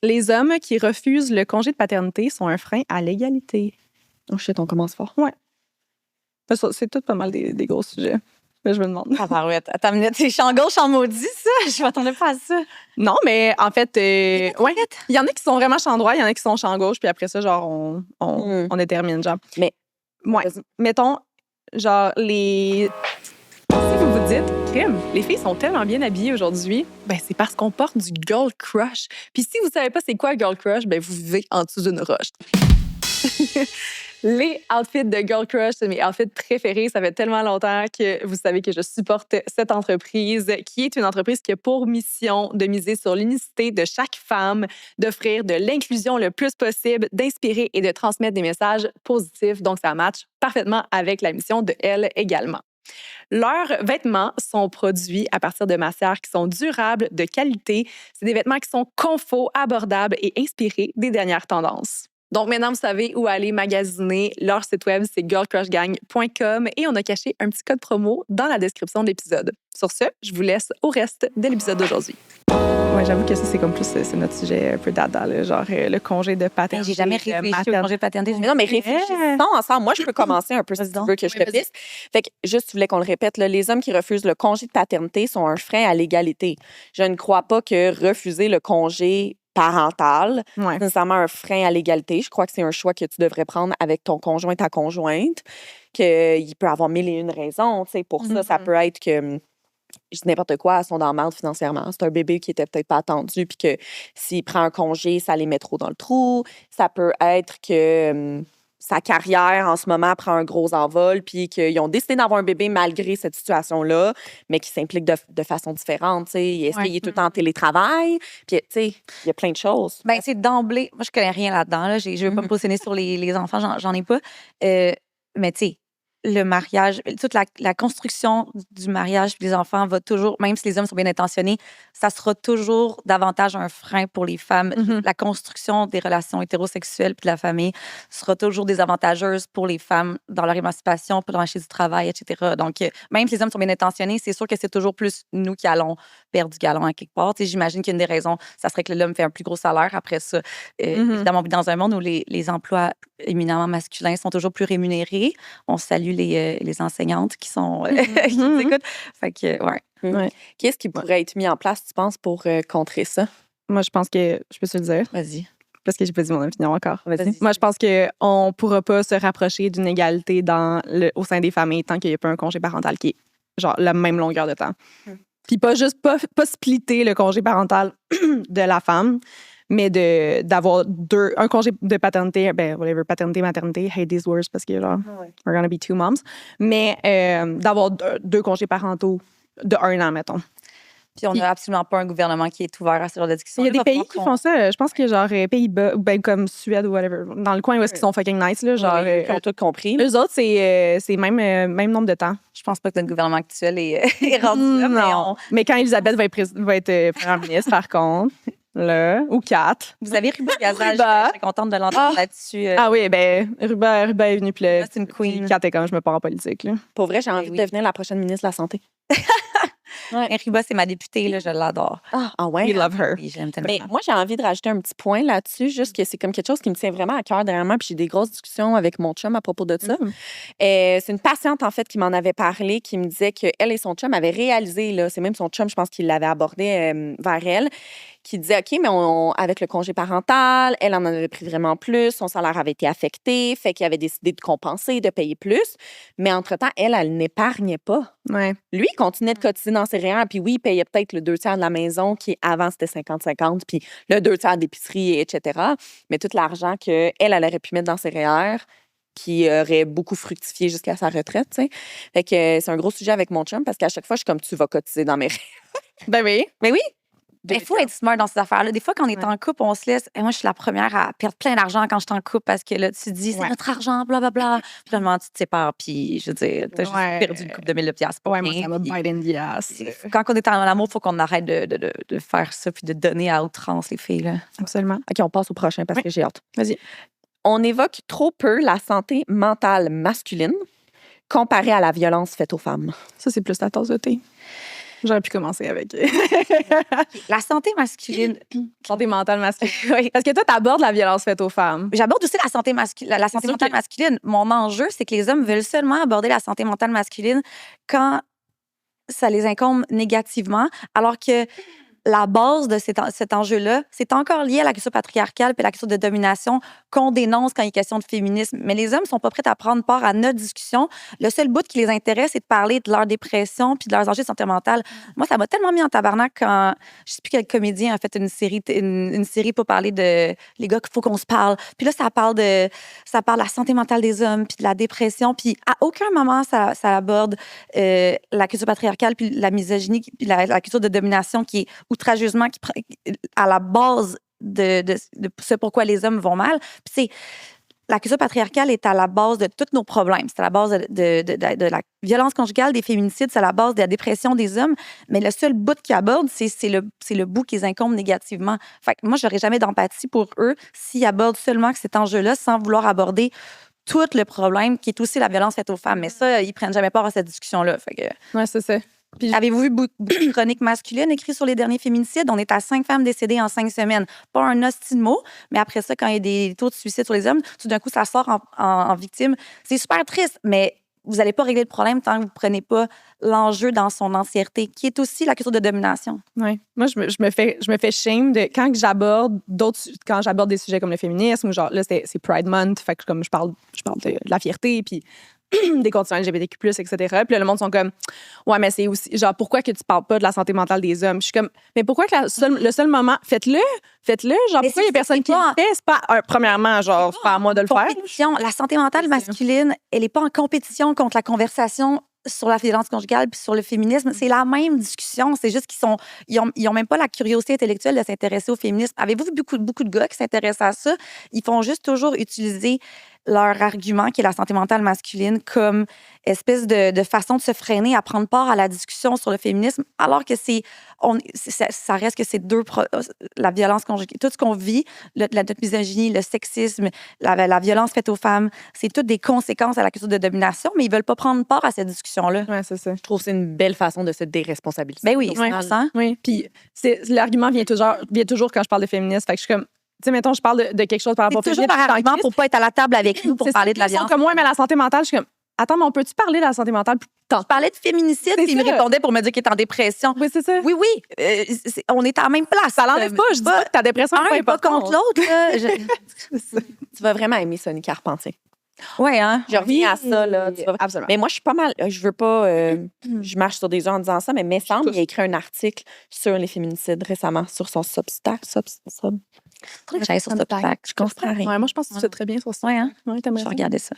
Les hommes qui refusent le congé de paternité sont un frein à l'égalité. Oh shit, on commence fort. C'est tout pas mal des gros sujets. Là, je me demande. Tabarouette. Attends une minute, c'est champ gauche, champ maudit, ça? Je m'attendais pas à ça. Non, mais en fait, ouais. Il y en a qui sont vraiment champ droit, il y en a qui sont champ gauche, puis après ça, genre, on détermine, genre. Mais- ouais. Vas-y. Mettons, genre, si vous vous dites, crime, les filles sont tellement bien habillées aujourd'hui, ben c'est parce qu'on porte du girl crush. Puis si vous savez pas c'est quoi girl crush, ben vous vivez en dessous d'une roche. Les outfits de girl crush, c'est mes outfits préférés. Ça fait tellement longtemps que vous savez que je supporte cette entreprise, qui est une entreprise qui a pour mission de miser sur l'unicité de chaque femme, d'offrir de l'inclusion le plus possible, d'inspirer et de transmettre des messages positifs. Donc, ça matche parfaitement avec la mission de elle également. Leurs vêtements sont produits à partir de matières qui sont durables, de qualité. C'est des vêtements qui sont confort, abordables et inspirés des dernières tendances. Donc maintenant, vous savez où aller magasiner. Leur site web, c'est girlcrushgang.com et on a caché un petit code promo dans la description de l'épisode. Sur ce, je vous laisse au reste de l'épisode d'aujourd'hui. Ouais, j'avoue que ça, c'est comme plus c'est notre sujet un peu dada, là, genre le congé de paternité. J'ai jamais réfléchi au congé de paternité. Mais non, mais réfléchissons ensemble. Moi, je peux commencer un peu si tu veux que je te pisse. Fait que, juste, tu voulais qu'on le répète, là, les hommes qui refusent le congé de paternité sont un frein à l'égalité. Je ne crois pas que refuser le congé parental, Ouais. c'est nécessairement un frein à l'égalité. Je crois que c'est un choix que tu devrais prendre avec ton conjoint, ta conjointe, qu'il peut avoir mille et une raisons. Tu sais, pour ça, ça peut être que je dis n'importe quoi, elles sont dans la merde financièrement. C'est un bébé qui était peut-être pas attendu, puis que s'il prend un congé, ça les met trop dans le trou. Ça peut être que sa carrière, en ce moment, prend un gros envol, puis qu'ils ont décidé d'avoir un bébé malgré cette situation-là, mais qui s'implique de façon différente. Tu sais. Est-ce qu'il est tout le temps en télétravail? Puis, tu sais, il y a plein de choses. Ben, c'est d'emblée. Moi, je connais rien là-dedans. Là. Je ne veux pas me positionner sur les enfants, j'en ai pas. Mais, tu sais, le mariage, toute la construction du mariage puis des enfants va toujours, même si les hommes sont bien intentionnés, ça sera toujours davantage un frein pour les femmes. La construction des relations hétérosexuelles puis de la famille sera toujours désavantageuse pour les femmes dans leur émancipation, pour le marché du travail, etc. Donc, même si les hommes sont bien intentionnés, c'est sûr que c'est toujours plus nous qui allons perdre du galon à quelque part. Tu sais, j'imagine qu'une des raisons, ça serait que l'homme fait un plus gros salaire. Après ça, évidemment, on vit dans un monde où les emplois éminemment masculins sont toujours plus rémunérés. On salue les enseignantes qui sont qui nous écoutent. Fait que, ouais. Qu'est-ce qui pourrait être mis en place, tu penses, pour contrer ça? Moi, je pense que je peux te le dire. Vas-y. Parce que j'ai pas dit mon opinion encore. Vas-y. Moi, je pense qu'on ne pourra pas se rapprocher d'une égalité au sein des familles tant qu'il n'y a pas un congé parental qui est genre la même longueur de temps. Puis pas splitter le congé parental de la femme, mais d'avoir un congé de paternité, paternité, maternité, hate these words parce que genre, we're gonna be two moms, mais d'avoir deux congés parentaux de 1 an, mettons. Puis on n'a absolument pas un gouvernement qui est ouvert à ce genre de discussion. Il y a des pays qui font ça. Je pense que genre Pays-Bas, ou ben comme Suède ou whatever, dans le coin où est-ce qu'ils sont fucking nice, là, genre. Ils ont tout compris. Eux autres, c'est même nombre de temps. Je pense pas que notre gouvernement actuel est rendu là. Non. Mais quand Elisabeth va être première ministre, par contre, là, ou 4. Vous avez Ruba Gazal, je suis contente de l'entendre là-dessus. Ah oui, ben Ruba est venue, puis là, c'est une queen. 4 est comme je me pars en politique, là. Pour vrai, j'ai envie de devenir la prochaine ministre de la Santé. Ruba, c'est ma députée, là, je l'adore. Ah ouais? We love her. Oui, je l'aime tellement. Mais moi, j'ai envie de rajouter un petit point là-dessus, juste que c'est comme quelque chose qui me tient vraiment à cœur dernièrement, puis j'ai des grosses discussions avec mon chum à propos de ça. C'est une patiente, en fait, qui m'en avait parlé, qui me disait qu'elle et son chum avaient réalisé, là, c'est même son chum, je pense qu'il l'avait abordé vers elle, qui disait, OK, mais avec le congé parental, elle en avait pris vraiment plus, son salaire avait été affecté, fait qu'il avait décidé de compenser, de payer plus. Mais entre-temps, elle n'épargnait pas. Ouais. Lui, il continuait de cotiser dans ses REER, puis oui, il payait peut-être le 2/3 de la maison, qui avant, c'était 50-50, puis le 2/3 d'épicerie, etc. Mais tout l'argent qu'elle aurait pu mettre dans ses REER, qui aurait beaucoup fructifié jusqu'à sa retraite, tu sais. Fait que c'est un gros sujet avec mon chum, parce qu'à chaque fois, je suis comme, tu vas cotiser dans mes REER. Ben oui. Mais oui. Il faut être smart dans ces affaires-là. Des fois, quand on est en couple, on se laisse. Et moi, je suis la première à perdre plein d'argent quand je suis en couple parce que là, tu te dis, c'est notre argent, blablabla. Puis finalement, tu te sépares, puis je veux dire, t'as juste perdu une couple de mille piastres. Ouais, moi, ça m'a bite in the ass. Quand on est en amour, il faut qu'on arrête de faire ça puis de donner à outrance, les filles. Là. Absolument. OK, on passe au prochain parce que j'ai hâte. Vas-y. On évoque trop peu la santé mentale masculine comparée à la violence faite aux femmes. Ça, c'est plus la tasse de thé. J'aurais pu commencer avec. La santé masculine. Santé mentale masculine. Oui. Parce que toi, tu abordes la violence faite aux femmes. J'aborde aussi la santé mentale masculine. Mon enjeu, c'est que les hommes veulent seulement aborder la santé mentale masculine quand ça les incombe négativement, alors que la base de cet enjeu-là, c'est encore lié à la culture patriarcale et à la culture de domination qu'on dénonce quand il est question de féminisme. Mais les hommes sont pas prêts à prendre part à notre discussion. Le seul bout qui les intéresse, c'est de parler de leur dépression puis de leurs enjeux de santé mentale. Moi, ça m'a tellement mis en tabarnak quand, je sais plus quel comédien a fait une série pour parler de les gars qu'il faut qu'on se parle. Puis là, ça parle de la santé mentale des hommes puis de la dépression. Puis à aucun moment, ça aborde la culture patriarcale puis la misogynie puis la culture de domination qui est outrageusement à la base de ce pourquoi les hommes vont mal. Puis la culture patriarcale est à la base de tous nos problèmes. C'est à la base de la violence conjugale, des féminicides, c'est à la base de la dépression des hommes. Mais le seul bout qu'ils abordent, c'est le bout qui les incombe négativement. Fait que moi, j'aurais jamais d'empathie pour eux s'ils abordent seulement cet enjeu-là sans vouloir aborder tout le problème qui est aussi la violence faite aux femmes. Mais ça, ils prennent jamais part à cette discussion-là. Fait que... Ouais, c'est ça. Puis Avez-vous vu beaucoup de chroniques masculines écrites sur les derniers féminicides? On est à 5 femmes décédées en 5 semaines. Pas un hostie de mot, mais après ça, quand il y a des taux de suicide sur les hommes, tout d'un coup, ça sort en victime. C'est super triste, mais vous n'allez pas régler le problème tant que vous ne prenez pas l'enjeu dans son entièreté, qui est aussi la culture de domination. ouais. Moi, je me fais shame de quand j'aborde des sujets comme le féminisme ou genre là c'est Pride Month, fait que comme je parle de la fierté puis des conditions LGBTQ+, etc. Puis là, le monde sont comme ouais, mais c'est aussi genre pourquoi que tu parles pas de la santé mentale des hommes? Je suis comme mais pourquoi que le seul moment faites-le genre Mais pourquoi il y a personne qui le fait? C'est pas premièrement genre c'est pas à moi de le faire. Compétition. La santé mentale masculine, elle n'est pas en compétition contre la conversation sur la violence conjugale puis sur le féminisme. C'est la même discussion. C'est juste ils ont même pas la curiosité intellectuelle de s'intéresser au féminisme. Avez-vous vu beaucoup de gars qui s'intéressent à ça? Ils font juste toujours utiliser leur argument, qui est la santé mentale masculine, comme espèce de façon de se freiner à prendre part à la discussion sur le féminisme, alors que ça reste que c'est la violence conjugale, tout ce qu'on vit, la misogynie, le sexisme, la violence faite aux femmes, c'est toutes des conséquences à la culture de domination, mais ils veulent pas prendre part à cette discussion-là. Ouais, c'est ça. Je trouve que c'est une belle façon de se déresponsabiliser. Ben oui, Ouais. 100%. Oui, puis l'argument vient toujours quand je parle de féminisme, fait que je suis comme tu sais, mettons, je parle de quelque chose par rapport au C'est toujours féminisme, par argument pour pas être à la table avec nous pour c'est parler de la ça. Ils sont violence. comme moi, mais la santé mentale, je suis comme attends, mais on peut-tu parler de la santé mentale plus tard? Je parlais de féminicide, C'est puis il me ça. répondait pour me dire qu'il est en dépression. Oui, c'est ça. Oui, on est à la même place. Ça l'enlève pas. Je dis pas que ta dépression un n'est est pas pas importante. contre l'autre. là. Tu vas vraiment aimer Sonny Carpentier. Ouais, hein? Je reviens à ça, là. Tu vas... Absolument. Mais moi, je suis pas mal. Je veux pas. Je marche sur des œufs en disant ça, mais semble il a écrit un article sur les féminicides récemment sur son Substack. Faudrait que j'aille sur Substack. Je comprends rien. Ouais, moi, je pense que tu fais très bien sur ça. Ouais, hein? Ouais, Je t'aimerais vais ça. regarder ça.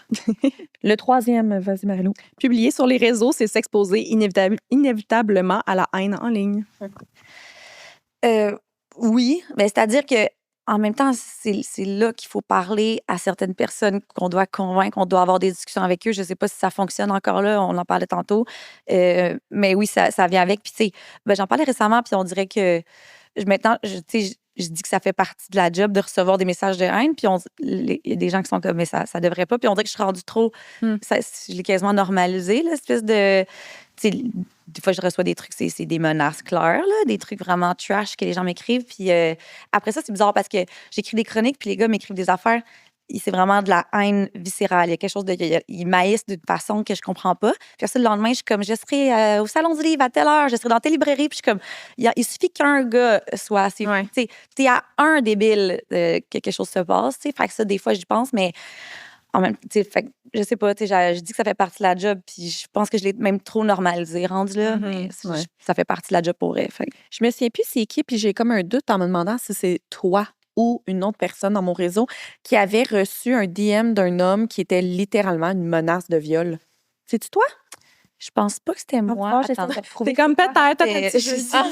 Le troisième, vas-y, Marilou. Publier sur les réseaux, c'est s'exposer inévitablement à la haine en ligne. Oui, mais c'est-à-dire que en même temps, c'est là qu'il faut parler à certaines personnes qu'on doit convaincre, on doit avoir des discussions avec eux. Je ne sais pas si ça fonctionne encore là, on en parlait tantôt. Mais oui, ça vient avec. Puis, tu sais, j'en parlais récemment, puis on dirait que maintenant, tu sais, je dis que ça fait partie de la job de recevoir des messages de haine. Puis, il y a des gens qui sont comme, mais ça devrait pas. Puis, on dirait que je suis rendue trop. Je l'ai quasiment normalisé, l'espèce de. Tu sais, des fois, je reçois des trucs, c'est des menaces claires, là, des trucs vraiment trash que les gens m'écrivent. Puis après ça, c'est bizarre parce que j'écris des chroniques, puis les gars m'écrivent des affaires. C'est vraiment de la haine viscérale. Il y a quelque chose de. Ils maïssent d'une façon que je comprends pas. Puis ça, le lendemain, je suis comme, je serai au Salon du Livre à telle heure, je serai dans telle librairie. Puis je suis comme, il suffit qu'un gars soit assez. Ouais. Tu sais, t'es à un débile que quelque chose se passe. Tu sais, fait que ça, des fois, j'y pense, mais. En même temps, je sais pas, je dis que ça fait partie de la job, puis je pense que je l'ai même trop normalisé, rendu là, mais ça fait partie de la job pour vrai. Fait. Je me souviens plus c'est qui, puis j'ai comme un doute en me demandant si c'est toi ou une autre personne dans mon réseau qui avait reçu un DM d'un homme qui était littéralement une menace de viol. C'est-tu toi? Je pense pas que c'était moi. C'est comme peut-être. Casual.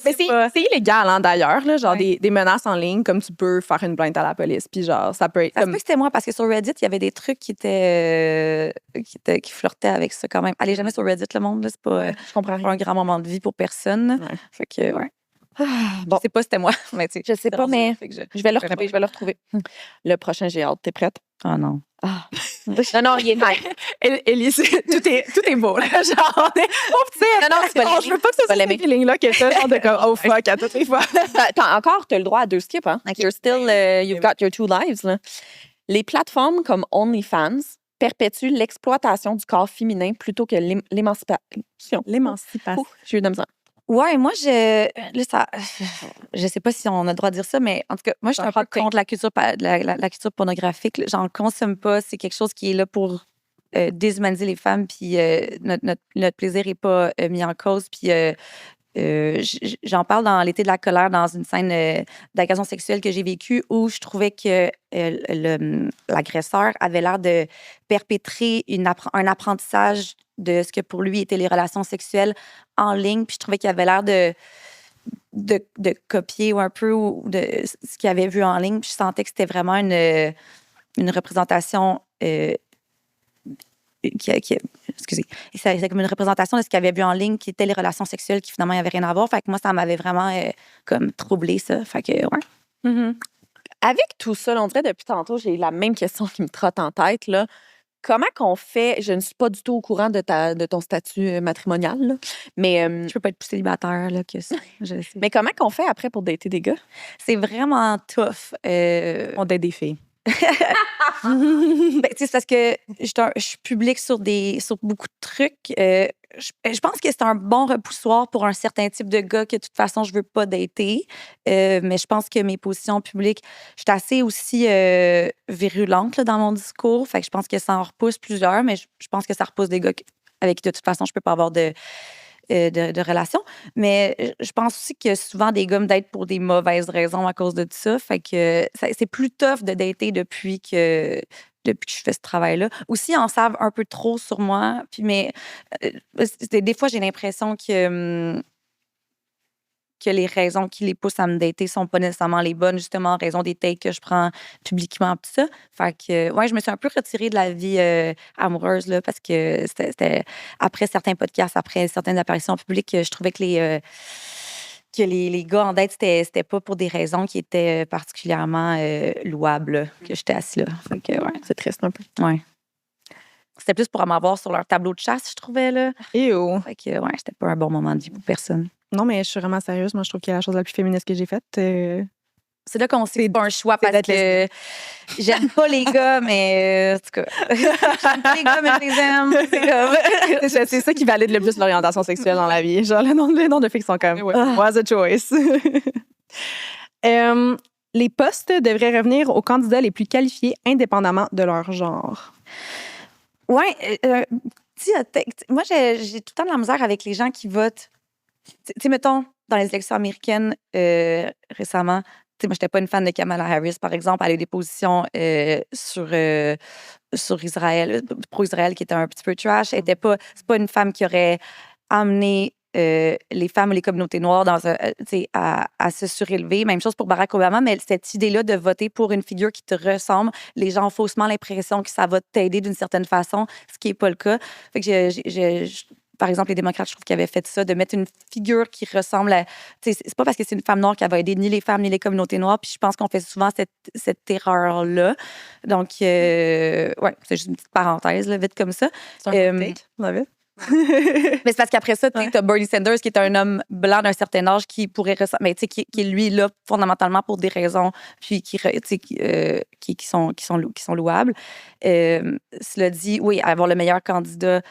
Mais c'est illégal, hein, d'ailleurs, là, genre des menaces en ligne, comme tu peux faire une plainte à la police, puis genre, ça peut être Ça se comme... peut que c'était moi, parce que sur Reddit, il y avait des trucs qui flirtaient avec ça quand même. Allez jamais sur Reddit, le monde, là, c'est pas Je comprends rien. un grand moment de vie pour personne. Ouais. Fait que, ouais. Bon, Je sais pas si c'était moi, mais tu sais. je sais pas, mais Fait que je vais le retrouver. Le prochain, j'ai hâte. T'es prête? Oh non. Non, il est nice. Élise, tout est beau, là. Genre, on est... Oh, tu sais, Non, tu vas l'aimer. je veux pas que ce soit l'aimer. ce feeling-là que t'as, genre de comme, oh fuck, à toutes les fois. T'as le droit à 2 skips, hein? You're still, you've got your 2 lives, là. Les plateformes comme OnlyFans perpétuent l'exploitation du corps féminin plutôt que l'émancipation. L'émancipation. Ouf, j'ai eu de la misère. Ouais, moi, je sais pas si on a le droit de dire ça, mais en tout cas, moi, je suis un peu contre la culture, la culture pornographique. J'en consomme pas. C'est quelque chose qui est là pour déshumaniser les femmes, puis notre plaisir n'est pas mis en cause. Puis j'en parle dans L'été de la colère, dans une scène d'agression sexuelle que j'ai vécue, où je trouvais que l'agresseur avait l'air de perpétrer un apprentissage de ce que pour lui étaient les relations sexuelles en ligne. Puis je trouvais qu'il avait l'air de de copier ou un peu ou de ce qu'ils avaient vu en ligne. Puis je sentais que c'était vraiment une représentation excusez. C'est comme une représentation de ce qu'ils avaient vu en ligne, qui étaient les relations sexuelles qui finalement n'avaient rien à voir. Fait que moi, ça m'avait vraiment comme troublé ça. Fait que, ouais. Mm-hmm. Avec tout ça, là, on dirait depuis tantôt, j'ai la même question qui me trotte en tête, là. Comment qu'on fait, je ne suis pas du tout au courant de ton statut matrimonial, là, mais Je peux pas être plus célibataire là, que ça. Je sais. mais comment qu'on fait après pour dater des gars? C'est vraiment tough. On date des filles. Ben, c'est parce que je suis publique sur beaucoup de trucs. Je pense que c'est un bon repoussoir pour un certain type de gars que de toute façon, je veux pas dater. Mais je pense que mes positions publiques, je suis assez aussi virulente là, dans mon discours. Fait que je pense que ça en repousse plusieurs, mais je pense que ça repousse des gars avec qui, de toute façon, je peux pas avoir de relations. Mais je pense aussi que souvent, des gars me datent pour des mauvaises raisons à cause de tout ça. Fait que c'est plus tough de dater depuis que je fais ce travail-là. Aussi, ils en savent un peu trop sur moi. Puis, mais des fois, j'ai l'impression que les raisons qui les poussent à me dater sont pas nécessairement les bonnes, justement, en raison des takes que je prends publiquement, tout ça. Fait que, ouais, je me suis un peu retirée de la vie amoureuse, là, parce que c'était après certains podcasts, après certaines apparitions publiques, je trouvais que les gars en date, c'était pas pour des raisons qui étaient particulièrement louables, là, que j'étais assise là. Fait que, ouais. C'est triste un peu. Ouais. C'était plus pour m'avoir sur leur tableau de chasse, je trouvais, là. Ew. Fait que, ouais, c'était pas un bon moment de vie pour personne. Non, mais je suis vraiment sérieuse. Moi, je trouve qu'il y a la chose la plus féministe que j'ai faite. C'est là qu'on sait que c'est pas un choix parce que j'aime pas les gars, mais en tout cas, j'aime pas les gars, mais je les aime. C'est comme... c'est ça qui valide le plus l'orientation sexuelle dans la vie. Genre, les noms de filles sont comme was a choice. Les postes devraient revenir aux candidats les plus qualifiés indépendamment de leur genre. Oui. Moi, j'ai tout le temps de la misère avec les gens qui votent. Tu sais, mettons, dans les élections américaines récemment, tu sais, moi, j'étais pas une fan de Kamala Harris, par exemple. Elle a eu des positions sur Israël, pro-Israël, qui étaient un petit peu trash. C'est pas une femme qui aurait amené les femmes et les communautés noires à se surélever. Même chose pour Barack Obama, mais cette idée-là de voter pour une figure qui te ressemble, les gens ont faussement l'impression que ça va t'aider d'une certaine façon, ce qui n'est pas le cas. Fait que par exemple, les démocrates, je trouve qu'ils avaient fait ça, de mettre une figure qui ressemble à... C'est pas parce que c'est une femme noire qu'elle va aider ni les femmes ni les communautés noires, puis je pense qu'on fait souvent cette erreur-là. Donc, ouais, c'est juste une petite parenthèse, là, vite comme ça. C'est un take, love it. Mais c'est parce qu'après ça, tu as Bernie Sanders, qui est un homme blanc d'un certain âge qui pourrait mais qui est lui là fondamentalement pour des raisons puis qui sont louables. Cela dit, oui, avoir le meilleur candidat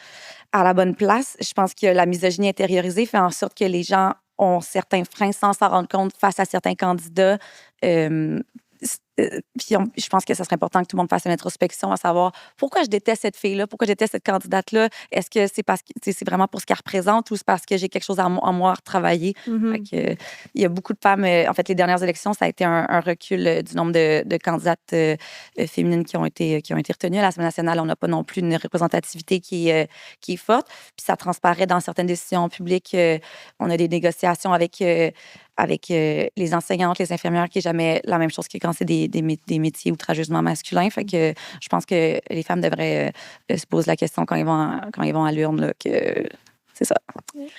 à la bonne place, je pense que la misogynie intériorisée fait en sorte que les gens ont certains freins sans s'en rendre compte face à certains candidats. Puis je pense que ça serait important que tout le monde fasse une introspection à savoir pourquoi je déteste cette fille-là, pourquoi je déteste cette candidate-là. Est-ce que c'est parce que c'est vraiment pour ce qu'elle représente ou c'est parce que j'ai quelque chose en moi à retravailler? Fait que, il y a beaucoup de femmes. En fait, les dernières élections, ça a été un recul du nombre de candidates féminines qui ont été retenues. À l'Assemblée nationale, on n'a pas non plus une représentativité qui est forte. Puis ça transparaît dans certaines décisions publiques. On a des négociations avec les enseignantes, les infirmières, qui n'est jamais la même chose que quand c'est des métiers outrageusement masculins. Fait que je pense que les femmes devraient se poser la question quand ils vont à l'urne, là, que c'est ça.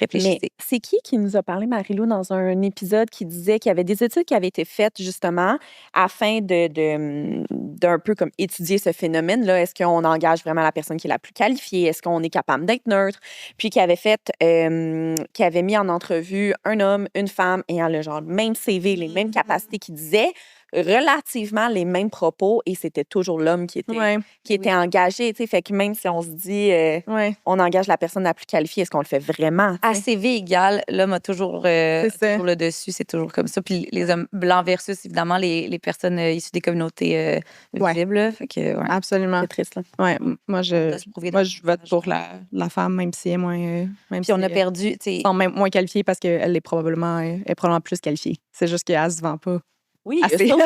Réfléchissez. Mais c'est qui nous a parlé, Marie-Lou, dans un épisode qui disait qu'il y avait des études qui avaient été faites justement afin d'un peu comme étudier ce phénomène-là. Est-ce qu'on engage vraiment la personne qui est la plus qualifiée? Est-ce qu'on est capable d'être neutre? Puis qui avait mis en entrevue un homme, une femme ayant le genre même CV, les mêmes capacités, qui disaient relativement les mêmes propos et c'était toujours l'homme qui était engagé, tu sais. Fait que même si on se dit on engage la personne la plus qualifiée, est-ce qu'on le fait vraiment? À CV égal, l'homme a toujours le dessus, c'est toujours comme ça. Puis les hommes blancs versus, évidemment, les personnes issues des communautés visibles. Là. Fait que, ouais. Absolument. C'est triste, là. Ouais, moi, je vote pour la femme, même si elle est moins... Puis on a perdu... Sont même moins qualifiée parce qu'elle est probablement plus qualifiée. C'est juste qu'elle se vend pas Oui, assez. ça aussi.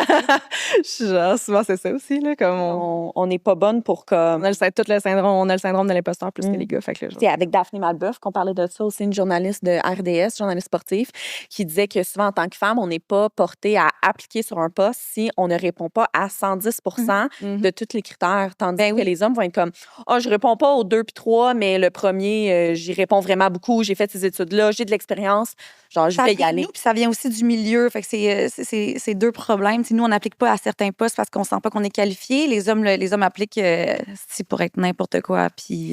Je suis genre, souvent, c'est ça aussi, là, comme On n'est pas bonne pour comme... on a tout le syndrome, on a le syndrome de l'imposteur plus que Mm. les gars. Fait que là, genre, C'est avec Daphné Malbeuf qu'on parlait de ça aussi, une journaliste de RDS, journaliste sportif, qui disait que souvent, en tant que femme, on n'est pas porté à appliquer sur un poste si on ne répond pas à 110 Mhm. de tous les critères. Tandis Ben que oui. les hommes vont être comme « Ah, je réponds pas aux 2 puis 3, mais le premier, j'y réponds vraiment beaucoup, j'ai fait ces études-là, j'ai de l'expérience, genre, je Ça vais y vient de aller. nous, puis ça vient aussi du milieu. Fait que c'est deux problèmes. T'sais, nous, on n'applique pas à certains postes parce qu'on sent pas qu'on est qualifié. Les hommes appliquent pour être n'importe quoi. Puis,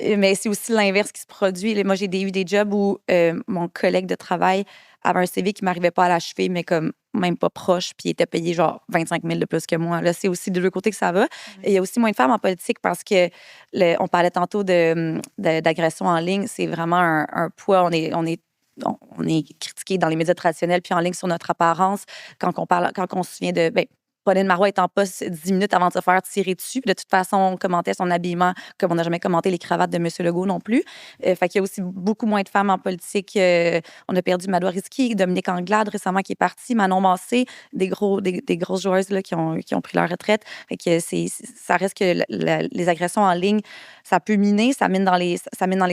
mais c'est aussi l'inverse qui se produit. Moi, j'ai eu des jobs où mon collègue de travail avait un CV qui m'arrivait pas à l'achever, mais comme même pas proche, puis il était payé genre 25 000 de plus que moi. Là, c'est aussi de l'autre côté que ça va. Et il y a aussi moins de femmes en politique parce que on parlait tantôt d'agression en ligne. C'est vraiment un poids. On est critiqué dans les médias traditionnels puis en ligne sur notre apparence quand on se souvient de Pauline Marois est en poste 10 minutes avant de se faire tirer dessus. Puis de toute façon, on commentait son habillement comme on n'a jamais commenté les cravates de M. Legault non plus. Fait qu'il y a aussi beaucoup moins de femmes en politique. On a perdu Madoua Risky, Dominique Anglade récemment qui est partie, Manon Massé, des grosses joueuses là, qui ont pris leur retraite. Fait que ça reste que les agressions en ligne, ça peut miner, ça mine dans les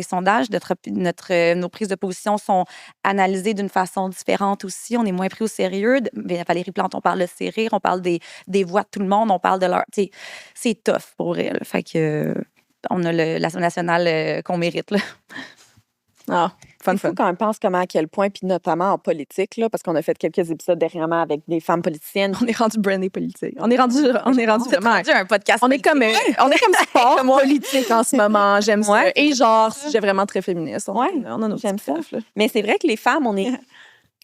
sondages. Nos prises de position sont analysées d'une façon différente aussi. On est moins pris au sérieux. Valérie Plante, on parle de serrer, on parle des voix de tout le monde, on parle de leur... C'est tough pour elle. Fait que on a l'Assemblée nationale qu'on mérite. Là. ah, C'est fou quand on pense comment, à quel point, puis notamment en politique, là, parce qu'on a fait quelques épisodes dernièrement avec des femmes politiciennes. on est rendu brandé politique. On est rendu vraiment... un podcast On est comme sport politique en ce moment. J'aime ça. Ouais. Et genre, sujet vraiment très féministe. Ouais, on a nos j'aime petits ça. stuff, là. Mais c'est vrai que les femmes, on est...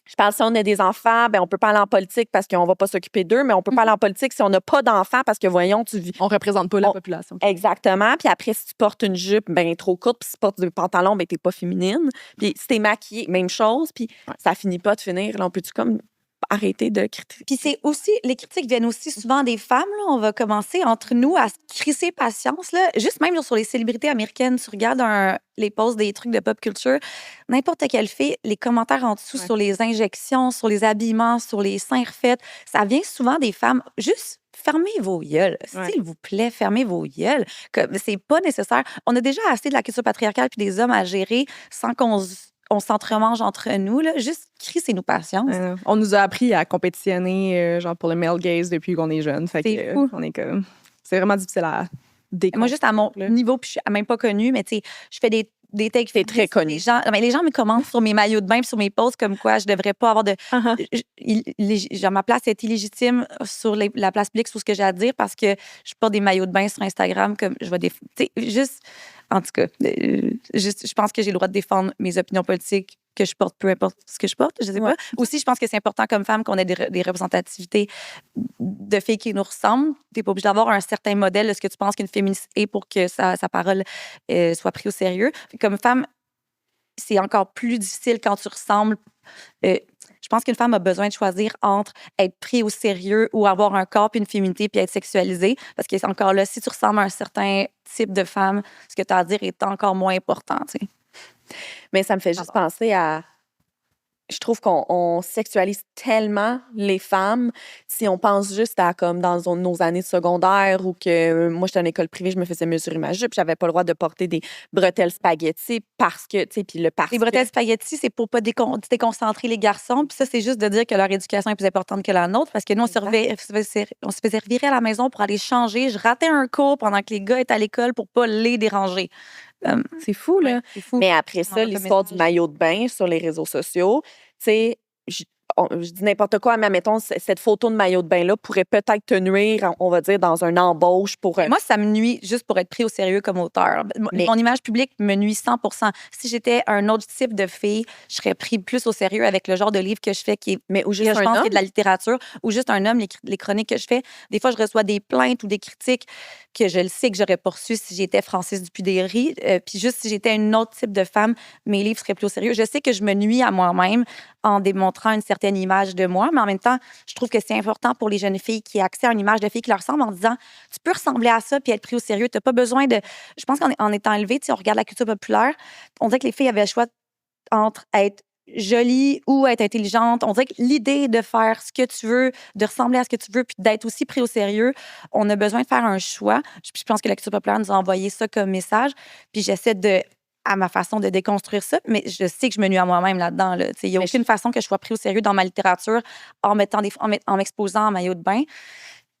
Je parle si on a des enfants, on peut pas aller en politique parce qu'on va pas s'occuper d'eux, mais on peut pas aller en politique si on n'a pas d'enfants parce que, voyons, tu vis. On représente pas la population. Exactement. Puis après, si tu portes une jupe trop courte, puis si tu portes des pantalons, t'es pas féminine. Puis si t'es maquillée, même chose. Puis ça finit pas de finir. Là, on peut-tu comme arrêter de critiquer? Puis c'est aussi, les critiques viennent aussi souvent des femmes. Là. On va commencer entre nous à se crisser patience. Là. Juste même sur les célébrités américaines, tu regardes les posts des trucs de pop culture, n'importe quelle fille, les commentaires en dessous sur les injections, sur les habillements, sur les seins refaits, ça vient souvent des femmes. Juste fermez vos gueules. S'il vous plaît, fermez vos gueules. C'est pas nécessaire. On a déjà assez de la culture patriarcale puis des hommes à gérer sans qu'on s'entremange entre nous. Là. Juste crissez-nous patience. On nous a appris à compétitionner genre pour le male gaze depuis qu'on est jeune. Fait C'est fou. on est comme... C'est vraiment difficile à déconstruire. Moi, juste à mon niveau, puis je suis même pas connue, mais tu sais, je fais des takes. T'es très connue. Les gens me commentent sur mes maillots de bain puis sur mes posts comme quoi je devrais pas avoir de... genre, ma place est illégitime sur la place publique, sur ce que j'ai à dire parce que je porte des maillots de bain sur Instagram comme je vois des... Tu sais, juste... En tout cas, je pense que j'ai le droit de défendre mes opinions politiques que je porte, peu importe ce que je porte, je sais pas. Aussi, je pense que c'est important comme femme qu'on ait des représentativités de filles qui nous ressemblent. T'es pas obligé d'avoir un certain modèle de ce que tu penses qu'une féministe est pour que sa parole soit prise au sérieux. Comme femme, c'est encore plus difficile quand tu ressembles. Je pense qu'une femme a besoin de choisir entre être pris au sérieux ou avoir un corps puis une féminité puis être sexualisée. Parce que c'est encore là, si tu ressembles à un certain type de femme, ce que tu as à dire est encore moins important. Tu sais. Mais ça me fait juste penser à... Je trouve qu'on sexualise tellement les femmes si on pense juste à comme dans nos années de secondaire ou que moi, j'étais en école privée, je me faisais mesurer ma jupe, j'avais pas le droit de porter des bretelles spaghetti parce que, tu sais, puis le parce Les bretelles spaghetti, c'est pour pas déconcentrer les garçons. Puis ça, c'est juste de dire que leur éducation est plus importante que la nôtre parce que nous, on se faisait revirer à la maison pour aller changer. Je ratais un cours pendant que les gars étaient à l'école pour pas les déranger. C'est fou, là. C'est fou. Mais après ça, l'histoire du maillot de bain sur les réseaux sociaux, tu sais, je dis n'importe quoi, mais mettons, cette photo de maillot de bain-là pourrait peut-être te nuire, on va dire, dans une embauche pour... Moi, ça me nuit juste pour être pris au sérieux comme auteur. Mon image publique me nuit 100%. Si j'étais un autre type de fille, je serais pris plus au sérieux avec le genre de livre que je fais, qui est, mais je pense qu'il y a de la littérature, ou juste un homme, les chroniques que je fais. Des fois, je reçois des plaintes ou des critiques que je le sais que j'aurais pas reçues si j'étais Francis Dupuy-Derry. Puis juste si j'étais un autre type de femme, mes livres seraient plus au sérieux. Je sais que je me nuis à moi-même en démontrant une certaine image de moi, mais en même temps, je trouve que c'est important pour les jeunes filles qui aient accès à une image de fille qui leur ressemble en disant tu peux ressembler à ça puis être pris au sérieux. Tu n'as pas besoin de... Je pense qu'en étant élevée, on regarde la culture populaire, on dirait que les filles avaient le choix entre être jolie ou être intelligente. On dirait que l'idée de faire ce que tu veux, de ressembler à ce que tu veux, puis d'être aussi pris au sérieux, on a besoin de faire un choix. Je pense que la culture populaire nous a envoyé ça comme message. Puis j'essaie à ma façon de déconstruire ça, mais je sais que je me nuis à moi-même là-dedans. Là. Il n'y a aucune façon que je sois pris au sérieux dans ma littérature en m'exposant en maillot de bain.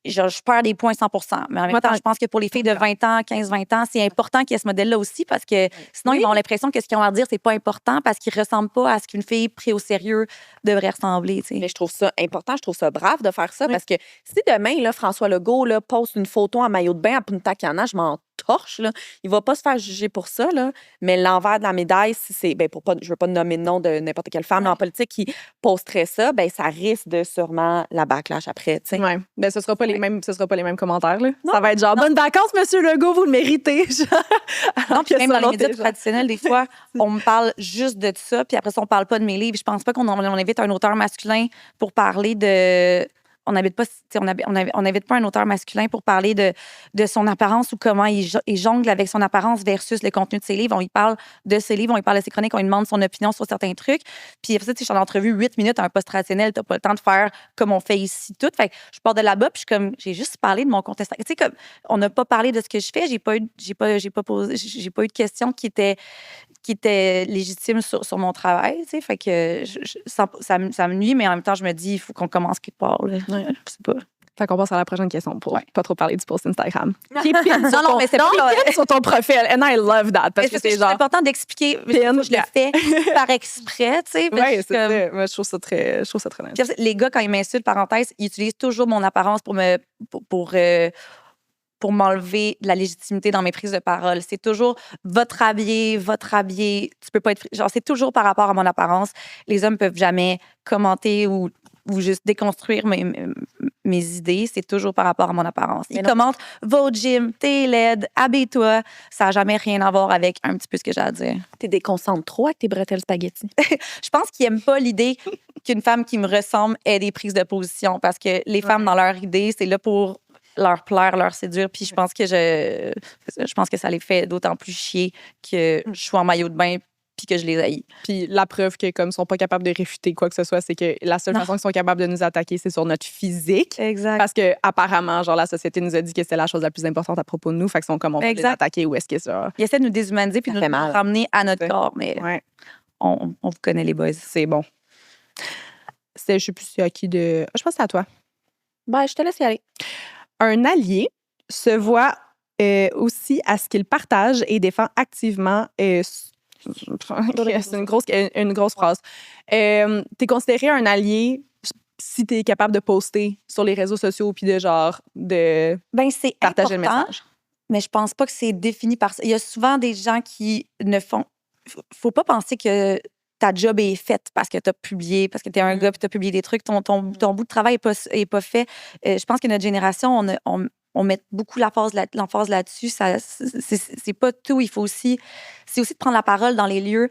Je perds des points 100%. Mais en même temps, je pense que pour les filles de 20 ans, 15-20 ans, c'est important qu'il y ait ce modèle-là aussi parce que sinon, ils ont l'impression que ce qu'ils ont à dire, c'est pas important parce qu'ils ressemblent pas à ce qu'une fille prise au sérieux devrait ressembler. T'sais. Mais je trouve ça important, je trouve ça brave de faire ça parce que si demain, là, François Legault là, poste une photo en maillot de bain à Punta Cana, je m'en torche. Là. Il va pas se faire juger pour ça, là. Mais l'envers de la médaille, si c'est, je veux pas nommer le nom de n'importe quelle femme en politique qui posterait ça, ça risque de sûrement la backlash après. T'sais. Ouais. Ben, ce sera pas les mêmes commentaires. Là. Ça va être genre, bonnes vacances, Monsieur Legault, vous le méritez. Non, puis même dans les médias traditionnels, des fois, on me parle juste de ça, puis après ça, on parle pas de mes livres. Je pense pas qu'on invite un auteur masculin pour parler de... On n'invite pas un auteur masculin pour parler de son apparence ou comment il jongle avec son apparence versus le contenu de ses livres. On y parle de ses livres, on y parle de ses chroniques, on lui demande son opinion sur certains trucs. Puis après ça, je suis en entrevue 8 minutes à un poste traditionnel, t'as pas le temps de faire comme on fait ici tout. Fait que je pars de là-bas, puis je suis comme, j'ai juste parlé de mon contestant. Tu sais, comme, on n'a pas parlé de ce que je fais, j'ai pas eu de questions qui étaient légitimes sur mon travail, tu sais. Fait que ça me nuit, mais en même temps, je me dis, il faut qu'on commence quelque part, là. Ouais. Je sais pas. Fait qu'on passe à la prochaine question pour pas trop parler du post Instagram. Qui est pin mais c'est pas sur ton profil. And I love that. Parce que c'est genre... important d'expliquer. Je le fais par exprès, tu sais. Oui, c'est ça. Moi, je trouve ça très nice. Les gars, quand ils m'insultent, parenthèse, ils utilisent toujours mon apparence pour m'enlever de la légitimité dans mes prises de parole. C'est toujours votre habillé, tu peux pas être... Genre, c'est toujours par rapport à mon apparence. Les hommes peuvent jamais commenter ou juste déconstruire mes idées. C'est toujours par rapport à mon apparence. Ils commentent « Va au gym, t'es laide, habille-toi ». Ça n'a jamais rien à voir avec un petit peu ce que j'ai à dire. T'es déconcentre trop avec tes bretelles spaghetti. Je pense qu'ils n'aiment pas l'idée qu'une femme qui me ressemble ait des prises de position parce que les femmes, dans leur idée, c'est là pour leur plaire, leur séduire. Puis je pense que ça les fait d'autant plus chier que je suis en maillot de bain puis que je les haïs. Puis la preuve que comme ils sont pas capables de réfuter quoi que ce soit, c'est que la seule façon qu'ils sont capables de nous attaquer, c'est sur notre physique. Exact. Parce que apparemment, genre la société nous a dit que c'était la chose la plus importante à propos de nous, fait qu'ils sont comme on peut les attaquer où est-ce que ça. Ils essaient de nous déshumaniser puis de nous ramener à notre corps, mais on vous connaît les boys. C'est bon. Je sais plus à qui de. Je pense que c'est à toi. Je te laisse y aller. Un allié se voit aussi à ce qu'il partage et défend activement. C'est une grosse phrase. T'es considéré un allié si t'es capable de poster sur les réseaux sociaux puis de c'est partager important, le message. Mais je pense pas que c'est défini par ça. Il y a souvent des gens qui ne font... Faut pas penser que ta job est faite parce que tu as publié, parce que tu es un gars et tu as publié des trucs. Ton bout de travail est pas fait. Je pense que notre génération, on met beaucoup l'emphase là-dessus. C'est pas tout. C'est aussi de prendre la parole dans les lieux.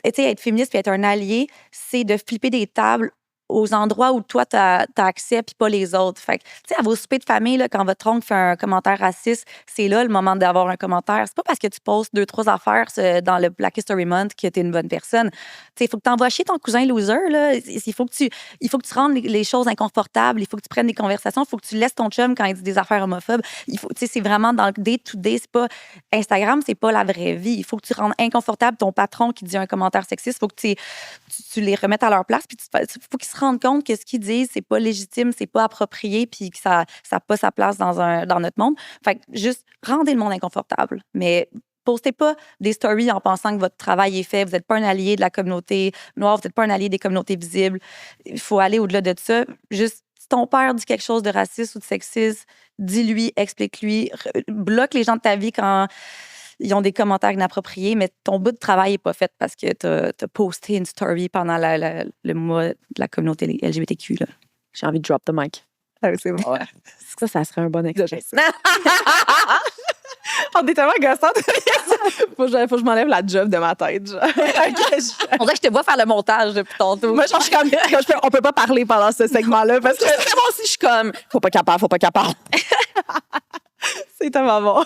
Tu sais, être féministe et être un allié, c'est de flipper des tables aux endroits où toi, t'as accès, puis pas les autres. Fait que, tu sais, à vos soupers de famille, là, quand votre oncle fait un commentaire raciste, c'est là le moment d'avoir un commentaire. C'est pas parce que tu postes 2-3 affaires dans le Black History Month que t'es une bonne personne. Tu sais, il faut que t'envoies chier ton cousin loser, là. Il faut que tu rendes les choses inconfortables. Il faut que tu prennes des conversations. Il faut que tu laisses ton chum quand il dit des affaires homophobes. Tu sais, c'est vraiment dans le day-to-day. C'est pas... Instagram, c'est pas la vraie vie. Il faut que tu rendes inconfortable ton patron qui dit un commentaire sexiste. Il faut que tu les remettes à leur place, puis il faut qu'ils se rendent compte que ce qu'ils disent, c'est pas légitime, c'est pas approprié, puis que ça n'a pas sa place dans notre monde. Fait que juste rendez le monde inconfortable. Mais postez pas des stories en pensant que votre travail est fait. Vous n'êtes pas un allié de la communauté noire, vous n'êtes pas un allié des communautés visibles. Il faut aller au-delà de ça. Juste, si ton père dit quelque chose de raciste ou de sexiste, dis-lui, explique-lui, bloque les gens de ta vie quand ils ont des commentaires inappropriés, mais ton bout de travail n'est pas fait parce que tu as posté une story pendant le mois de la communauté LGBTQ. Là. J'ai envie de drop the mic. Ah, c'est bon. Ouais. Ça serait un bon exercice. On est tellement gossante. faut que je m'enlève la job de ma tête. Genre. On dirait que je te vois faire le montage depuis tantôt. Moi, genre, je suis comme, on peut pas parler pendant ce segment-là parce que moi aussi, je suis comme, faut pas qu'elle parle. C'est tellement bon.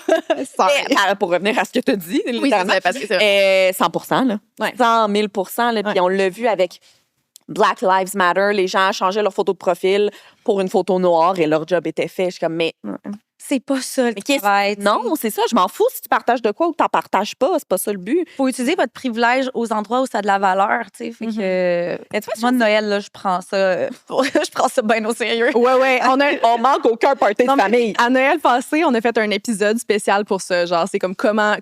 Pour revenir à ce que tu as dit, Oui, c'est littéralement, ça, parce que c'est 100 là. Ouais. 100 000 là. Puis on l'a vu avec Black Lives Matter. Les gens changeaient leur photo de profil pour une photo noire et leur job était fait. Je suis comme, mais C'est pas ça le qu'est-ce- travail. tu sais. non, c'est ça. Je m'en fous si tu partages de quoi ou tu n'en partages pas. C'est pas ça le but. Faut utiliser votre privilège aux endroits où ça a de la valeur, tu sais. Fait que, Mais tu vois, moi, de Noël, là, je prends ça bien au sérieux. Ouais. on manque aucun party Non, de mais famille. à Noël passé, on a fait un épisode spécial pour ça. Genre, c'est comme comment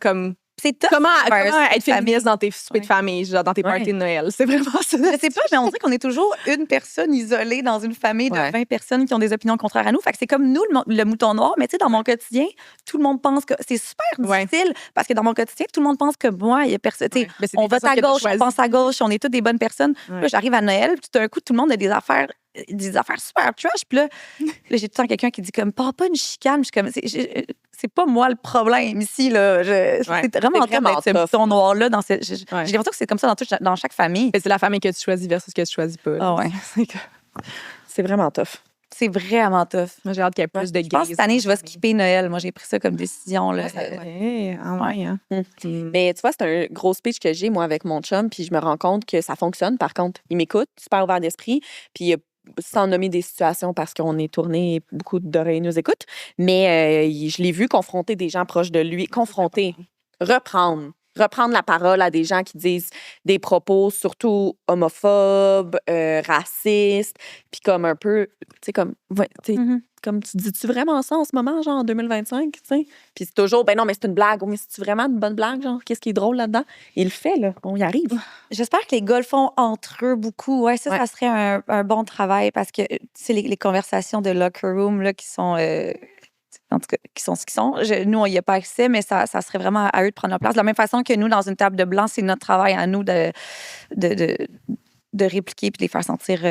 C'est tough. comment faire un être souper de féministe dans tes soupers de famille, genre dans tes Ouais. parties de Noël. C'est vraiment ça. Je sais pas, mais on dirait qu'on est toujours une personne isolée dans une famille de Ouais. 20 personnes qui ont des opinions contraires à nous. Fait que c'est comme nous, le mouton noir. Mais tu sais, dans mon quotidien, tout le monde pense que c'est super Ouais. difficile parce que dans mon quotidien, tout le monde pense que moi, il y a personne. tu sais, Ouais. Ben, c'est on des vote personnes à que t'as gauche, on choisies. pense à gauche, on est toutes des bonnes personnes. Puis Ouais. là, j'arrive à Noël, puis tout d'un coup, tout le monde a des affaires super trash. Puis là, j'ai tout le temps quelqu'un qui dit comme, pas une chicane. Je suis comme, c'est pas moi le problème ici, là. C'est vraiment C'est vraiment tough d'être ce tough. mouton noir-là. J'ai Ouais. l'impression que c'est comme ça dans chaque famille. Mais c'est la famille que tu choisis versus que tu choisis pas. Ah ouais. C'est vraiment tough. C'est vraiment tough. Moi, j'ai hâte qu'il y ait plus de Je pense que cette année, je vais skipper Noël. Moi, j'ai pris ça comme décision. Là. Ouais, hein. Mais tu vois, c'est un gros speech que j'ai, moi, avec mon chum, puis je me rends compte que ça fonctionne. Par contre, il m'écoute, super ouvert d'esprit, puis sans nommer des situations parce qu'on est tourné et beaucoup d'oreilles nous écoutent. Mais je l'ai vu confronter des gens proches de lui. Reprendre la parole à des gens qui disent des propos surtout homophobes, racistes, puis comme un peu, tu sais, comme, comme tu dis-tu vraiment ça en ce moment, genre en 2025, tu sais? Puis c'est toujours, ben non, mais c'est une blague. Mais c'est-tu vraiment une bonne blague, genre? Qu'est-ce qui est drôle là-dedans? Il le fait, là. On y arrive. J'espère que les gars le font entre eux beaucoup. Ouais, ça serait un bon travail parce que c'est les conversations de locker room là, qui sont. En tout cas, qui sont ce qu'ils sont. Nous, on n'y a pas accès, mais ça serait vraiment à eux de prendre leur place. De la même façon que nous, dans une table de blanc, c'est notre travail à nous de répliquer et de les faire sentir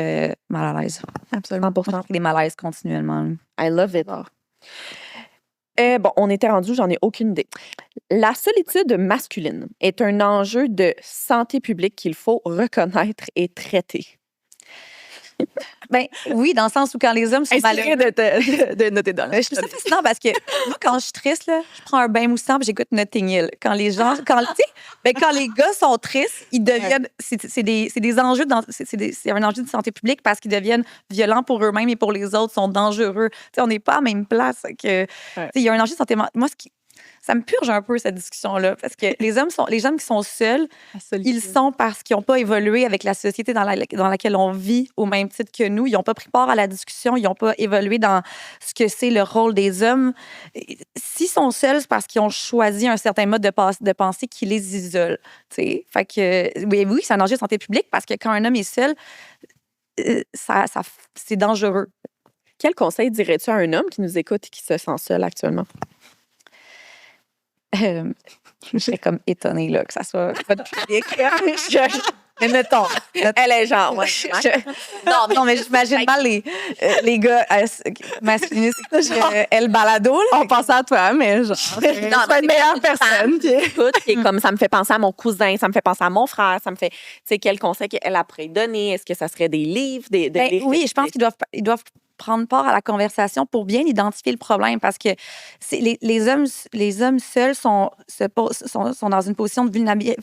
mal à l'aise. Absolument. 100%. Des malaises continuellement. I love it. Bon, on était rendu, j'en ai aucune idée. La solitude masculine est un enjeu de santé publique qu'il faut reconnaître et traiter. Ben oui, dans le sens où quand les hommes sont malheureux. de noter dans Je trouve ça fascinant parce que moi, quand je suis triste, là, je prends un bain moussant et j'écoute Notting Hill. Quand les gens, quand les gars sont tristes, ils deviennent. C'est des enjeux, c'est un enjeu de santé publique parce qu'ils deviennent violents pour eux-mêmes et pour les autres, sont dangereux. T'sais, on n'est pas à la même place. Il y a un enjeu de santé. Moi, ça me purge un peu cette discussion-là parce que les gens qui sont seuls, ils sont parce qu'ils n'ont pas évolué avec la société dans laquelle on vit au même titre que nous. Ils n'ont pas pris part à la discussion, ils n'ont pas évolué dans ce que c'est le rôle des hommes. S'ils sont seuls, c'est parce qu'ils ont choisi un certain mode de pensée qui les isole. Fait que, oui, c'est un enjeu de santé publique parce que quand un homme est seul, c'est dangereux. Quel conseil dirais-tu à un homme qui nous écoute et qui se sent seul actuellement? Je serais comme étonnée là, que ça soit pas de public. Mais mettons. Elle est genre, ouais. Non, mais j'imagine mal les gars masculinistes. Elle balado, là. On pense à toi, mais genre, Non, c'est une meilleure personne. Écoute, qui est comme ça me fait penser à mon cousin, ça me fait penser à mon frère, ça me fait, tu sais, quel conseil qu'elle a pourrait donner? Est-ce que ça serait des livres, des Oui, je pense qu'ils doivent prendre part à la conversation pour bien identifier le problème parce que les hommes seuls sont dans une position de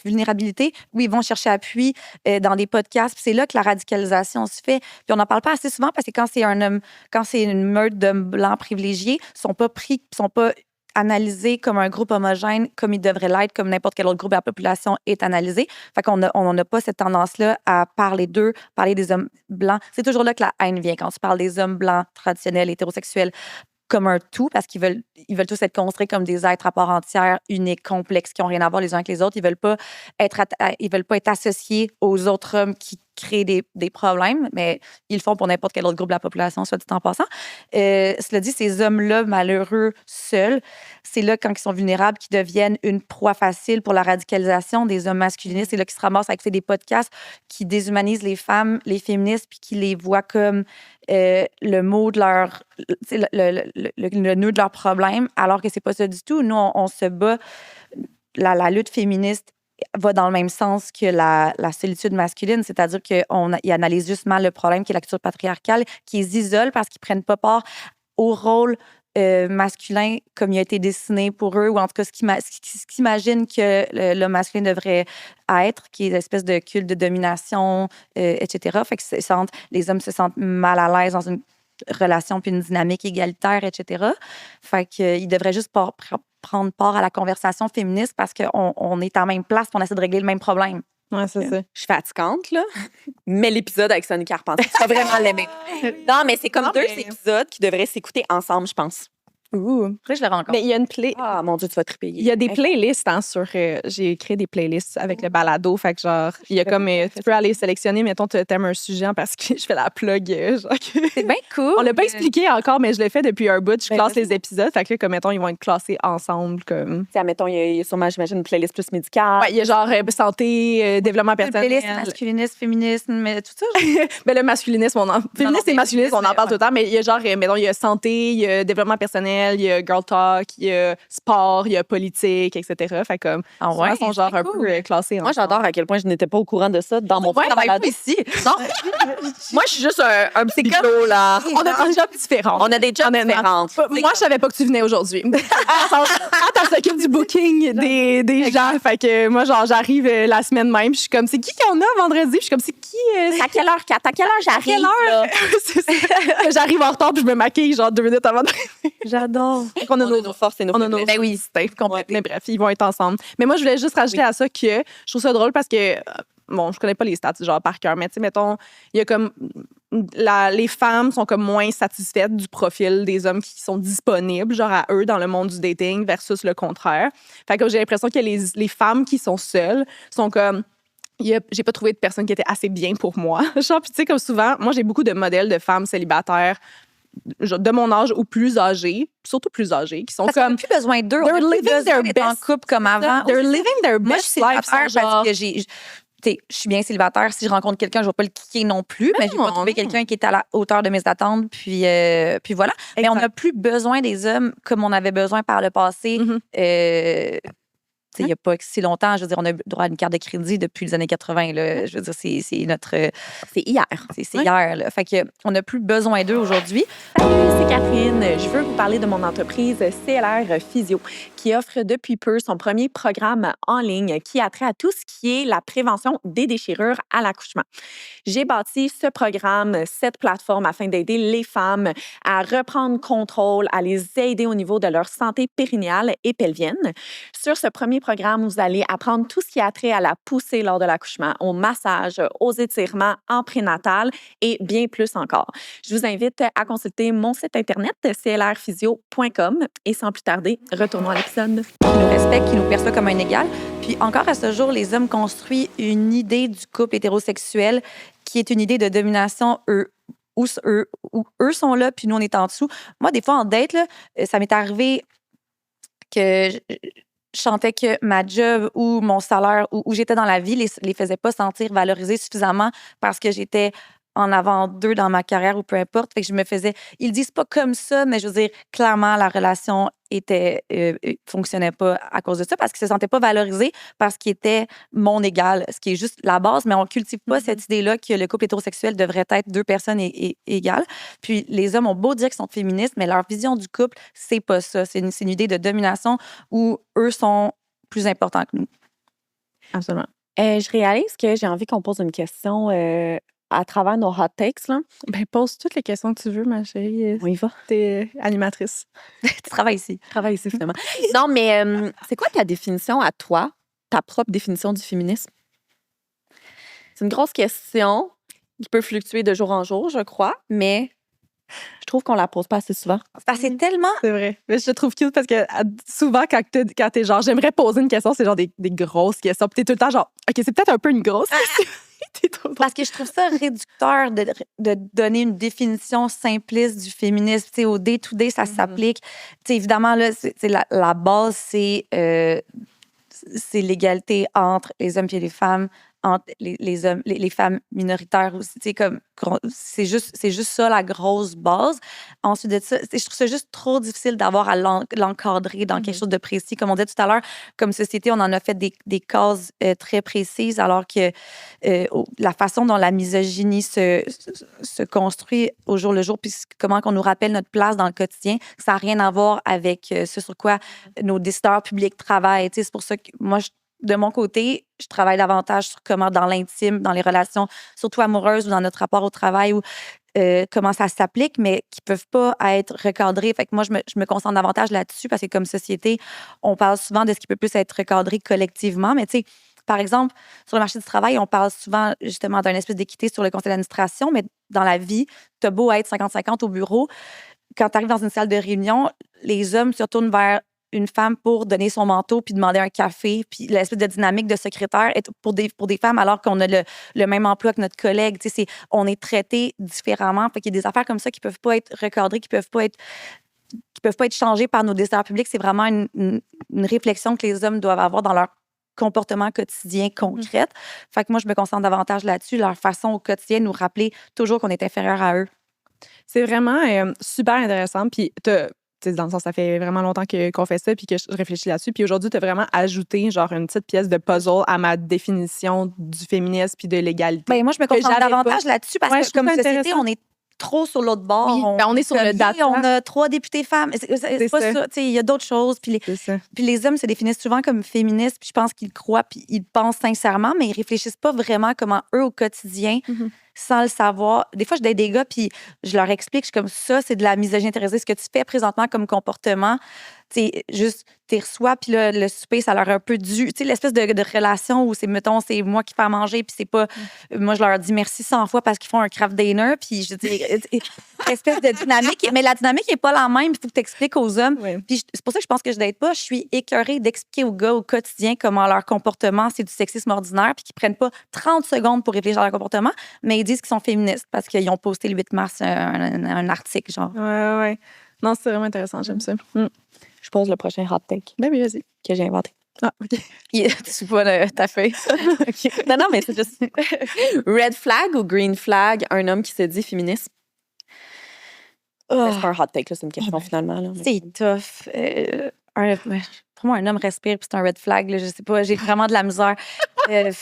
vulnérabilité où ils vont chercher appui dans des podcasts. Puis c'est là que la radicalisation se fait. Puis on n'en parle pas assez souvent parce que quand c'est une meute d'hommes blancs privilégiés, ils sont pas analysés comme un groupe homogène, comme ils devraient l'être, comme n'importe quel autre groupe de la population est analysé. Fait qu'on n'a pas cette tendance-là à parler d'eux, parler des hommes blancs. C'est toujours là que la haine vient, quand tu parles des hommes blancs traditionnels, hétérosexuels, comme un tout, parce qu'ils veulent tous être construits comme des êtres à part entière, uniques, complexes, qui n'ont rien à voir les uns avec les autres. Ils veulent pas être associés aux autres hommes qui créent des problèmes, mais ils le font pour n'importe quel autre groupe de la population, soit dit en passant. Cela dit, ces hommes-là, malheureux, seuls, c'est là, quand ils sont vulnérables, qu'ils deviennent une proie facile pour la radicalisation des hommes masculinistes. C'est là qu'ils se ramassent avec des podcasts qui déshumanisent les femmes, les féministes, puis qui les voient comme le mot de leur... le nœud de leur problème, alors que c'est pas ça du tout. Nous, on se bat. La lutte féministe va dans le même sens que la solitude masculine, c'est-à-dire qu'ils analysent juste mal le problème qui est la culture patriarcale, qui les isole parce qu'ils prennent pas part au rôle masculin comme il a été dessiné pour eux, ou en tout cas ce qu'ils imaginent que l'homme masculin devrait être, qui est une espèce de culte de domination, etc. Fait que les hommes se sentent mal à l'aise dans une relation puis une dynamique égalitaire, etc. Fait qu'ils devraient juste prendre part à la conversation féministe parce qu'on est à la même place et on essaie de régler le même problème. Ouais, c'est ça. Je suis fatigante, là. Mais l'épisode avec Sonny Carpentier, tu vas vraiment l'aimer. Non, mais c'est comme deux épisodes qui devraient s'écouter ensemble, je pense. Après, je le rencontre. Mais il y a une play. Ah, mon Dieu, tu vas triper. Il y a des playlists sur. J'ai créé des playlists avec le balado. Fait que genre, il y a comme. Tu peux aller sélectionner, mettons, t'aimes un sujet en particulier. Je fais la plug. Genre, c'est bien cool. On l'a pas expliqué encore, mais je l'ai fait depuis un bout. Je classe les épisodes. Fait que là, comme mettons, ils vont être classés ensemble. Comme. T'sais, mettons, il y a sûrement, j'imagine, une playlist plus médicale. Ouais, il y a genre santé, développement personnel. Playlist masculinisme, féminisme, mais tout ça. Mais le masculinisme, féministe et masculinisme, on en parle tout le temps. Mais il y a genre, mettons, il y a santé, il y a développement personnel, il y a girl talk, il y a sport, il y a politique, etc. Fait comme, ils sont genre un peu classés. Moi, j'adore à quel point je n'étais pas au courant de ça dans mon travail ici. Non. Moi, je suis juste un petit gars, là. On a des jobs différents. On a des jobs différents. Moi, je savais pas que tu venais aujourd'hui. Quand s'occupe du booking des gens, fait que moi, genre, j'arrive la semaine même, je suis comme, c'est qui qu'on a vendredi? Je suis comme, c'est qui? À quelle heure, Kat? À quelle heure j'arrive? À quelle heure? C'est ça. J'arrive en retard puis je me maquille genre 2 minutes avant de... J'adore. On a nos forces et nos faiblesses. Ben oui, c'était complètement. Mais bref, ils vont être ensemble. Mais moi, je voulais juste rajouter à ça que je trouve ça drôle parce que, bon, je connais pas les stats genre par cœur, mais tu sais, mettons, il y a comme les femmes sont comme moins satisfaites du profil des hommes qui sont disponibles, genre à eux, dans le monde du dating versus le contraire. Fait que j'ai l'impression que les femmes qui sont seules sont comme... J'ai pas trouvé de personne qui était assez bien pour moi. Genre, puis tu sais, comme souvent, moi, j'ai beaucoup de modèles de femmes célibataires de mon âge ou plus âgées, surtout plus âgées, qui sont comme... plus besoin d'eux. They're living their best... en couple comme avant. They're living their best life. Parce que je suis bien célibataire. Si je rencontre quelqu'un, je vais pas le kicker non plus, mais je vais pas trouver quelqu'un qui est à la hauteur de mes attentes. Puis voilà. Exact. Mais on n'a plus besoin des hommes comme on avait besoin par le passé. Il n'y a pas si longtemps, je veux dire, on a droit à une carte de crédit depuis les années 80. Là. Je veux dire, c'est notre... C'est hier. C'est hier. Là. Fait qu'on n'a plus besoin d'eux aujourd'hui. Salut, c'est Catherine. Je veux vous parler de mon entreprise CLR Physio qui offre depuis peu son premier programme en ligne qui a trait à tout ce qui est la prévention des déchirures à l'accouchement. J'ai bâti ce programme, cette plateforme afin d'aider les femmes à reprendre contrôle, à les aider au niveau de leur santé périnéale et pelvienne. Sur ce premier programme, vous allez apprendre tout ce qui a trait à la poussée lors de l'accouchement, au massage, aux étirements en prénatal et bien plus encore. Je vous invite à consulter mon site internet clrphysio.com et sans plus tarder, retournons à l'épisode. Qui nous respecte, qui nous perçoit comme un égal. Puis encore à ce jour, les hommes construisent une idée du couple hétérosexuel qui est une idée de domination, eux sont là, puis nous, on est en dessous. Moi, des fois, en date, là, ça m'est arrivé que je sentais que ma job ou mon salaire où j'étais dans la vie les faisait pas sentir valorisés suffisamment parce que j'étais en avant d'eux dans ma carrière ou peu importe. Fait que je me faisais... Ils le disent pas comme ça, mais je veux dire, clairement, la relation fonctionnait pas à cause de ça parce qu'ils se sentaient pas valorisés parce qu'ils étaient mon égal, ce qui est juste la base, mais on cultive pas cette idée-là que le couple hétérosexuel devrait être 2 personnes égales. Puis les hommes ont beau dire qu'ils sont féministes, mais leur vision du couple, c'est pas ça. C'est une idée de domination où eux sont plus importants que nous. Absolument. Je réalise que j'ai envie qu'on pose une question à travers nos hot takes. Là. Ben, pose toutes les questions que tu veux, ma chérie. On y va. T'es animatrice. Tu travailles ici. Finalement. Non, mais c'est quoi ta définition à toi, ta propre définition du féminisme? C'est une grosse question qui peut fluctuer de jour en jour, je crois, mais je trouve qu'on la pose pas assez souvent. Parce que c'est tellement... C'est vrai. Mais je te trouve cute parce que souvent, quand t'es genre, j'aimerais poser une question, c'est genre des grosses questions. Puis t'es tout le temps genre, OK, c'est peut-être un peu une grosse question. Parce que je trouve ça réducteur de donner une définition simpliste du féminisme. T'sais, au day-to-day, ça s'applique. T'sais, évidemment, là, la base, c'est l'égalité entre les hommes et les femmes entre les hommes, les femmes minoritaires aussi. Tu sais, comme, c'est juste ça la grosse base. Ensuite de ça, je trouve ça juste trop difficile d'avoir à l'encadrer dans quelque chose de précis. Comme on disait tout à l'heure, comme société, on en a fait des cases très précises, alors que la façon dont la misogynie se construit au jour le jour, puis comment qu'on nous rappelle notre place dans le quotidien, ça n'a rien à voir avec ce sur quoi nos décideurs publics travaillent. Tu sais, c'est pour ça que moi, de mon côté, je travaille davantage sur comment, dans l'intime, dans les relations, surtout amoureuses ou dans notre rapport au travail, ou comment ça s'applique, mais qui ne peuvent pas être recadrés. Fait que moi, je me concentre davantage là-dessus parce que comme société, on parle souvent de ce qui peut plus être recadré collectivement. Mais tu sais, par exemple, sur le marché du travail, on parle souvent justement d'une espèce d'équité sur le conseil d'administration, mais dans la vie, tu as beau être 50-50 au bureau, quand tu arrives dans une salle de réunion, les hommes se tournent vers une femme pour donner son manteau puis demander un café, puis l'espèce de dynamique de secrétaire est pour des femmes alors qu'on a le même emploi que notre collègue. Tu sais, on est traité différemment. Fait qu'il y a des affaires comme ça qui peuvent pas être recadrées, qui peuvent pas être changées par nos décideurs publics. C'est vraiment une réflexion que les hommes doivent avoir dans leur comportement quotidien concret. Fait que moi, je me concentre davantage là-dessus, leur façon au quotidien de nous rappeler toujours qu'on est inférieur à eux. C'est vraiment super intéressant. Puis, dans le sens, ça fait vraiment longtemps qu'on fait ça, puis que je réfléchis là-dessus. Puis aujourd'hui, tu as vraiment ajouté genre une petite pièce de puzzle à ma définition du féminisme puis de l'égalité. Ben, moi, je me concentre davantage là-dessus parce que comme société, on est trop sur l'autre bord. Oui, on est sur le data. On a 3 députés femmes. C'est pas ça. Il y a d'autres choses. Puis les hommes se définissent souvent comme féministes. Puis je pense qu'ils croient, puis ils pensent sincèrement, mais ils réfléchissent pas vraiment comment eux, au quotidien, sans le savoir. Des fois, je donne des gars, puis je leur explique, je suis comme ça, c'est de la misogynie intériorisée. Ce que tu fais présentement comme comportement, tu juste, tu reçois, puis là, le souper, ça leur a un peu dû. Tu sais, l'espèce de relation où c'est, mettons, c'est moi qui fais à manger, puis c'est pas. Moi, je leur dis merci 100 fois parce qu'ils font un craft dinner, puis je dis, espèce de dynamique. Mais la dynamique n'est pas la même, il faut que tu expliques aux hommes. Oui. Puis c'est pour ça que je pense que je date pas. Je suis écœurée d'expliquer aux gars au quotidien comment leur comportement, c'est du sexisme ordinaire, puis qu'ils prennent pas 30 secondes pour réfléchir à leur comportement, mais ils disent qu'ils sont féministes parce qu'ils ont posté le 8 mars un article, genre. Ouais. Non, c'est vraiment intéressant, j'aime ça. Je pose le prochain hot take. Ben oui, vas-y. Que j'ai inventé. Ah, OK. Tu vois ta feuille. Okay. Non, mais c'est juste. Red flag ou green flag, un homme qui se dit féministe? C'est pas un hot take, là, c'est une question finalement. Là, c'est tough. Pour moi, un homme respire, puis c'est un red flag. Là, je sais pas, j'ai vraiment de la misère. Ben,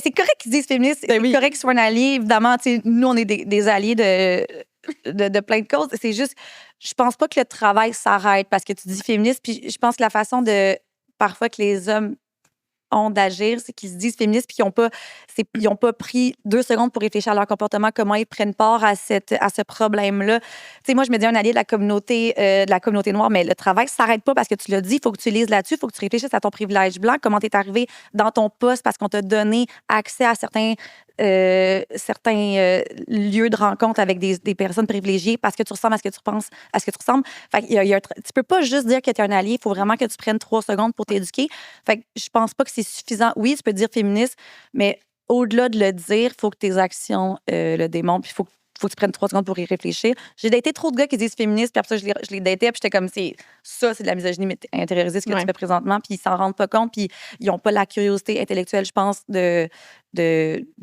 c'est correct qu'ils disent féministes, c'est correct qu'ils soient un allié. Évidemment, nous, on est des alliés de plein de causes. C'est juste, je pense pas que le travail s'arrête parce que tu dis féministe. Puis je pense que la façon parfois que les hommes ont d'agir, c'est qu'ils se disent féministes puis ils ont pas pris 2 secondes pour réfléchir à leur comportement, comment ils prennent part à ce problème-là. Tu sais, moi, je me dis un allié de la communauté noire, mais le travail s'arrête pas parce que tu l'as dit, il faut que tu lises là-dessus, il faut que tu réfléchisses à ton privilège blanc, comment tu es arrivé dans ton poste parce qu'on t'a donné accès à certains lieux de rencontre avec des personnes privilégiées parce que tu ressembles à ce que tu penses, à ce que tu ressembles. Fait que tu peux pas juste dire que tu es un allié, il faut vraiment que tu prennes 3 secondes pour t'éduquer. Fait que je pense pas que c'est suffisant. Oui, tu peux dire féministe, mais au-delà de le dire, il faut que tes actions le démontrent, puis il faut que tu prennes 3 secondes pour y réfléchir. J'ai daté trop de gars qui disent féministes, puis après ça, je les datais, puis j'étais comme, c'est de la misogynie intériorisée, ce que tu fais présentement, puis ils s'en rendent pas compte, puis ils n'ont pas la curiosité intellectuelle, je pense, de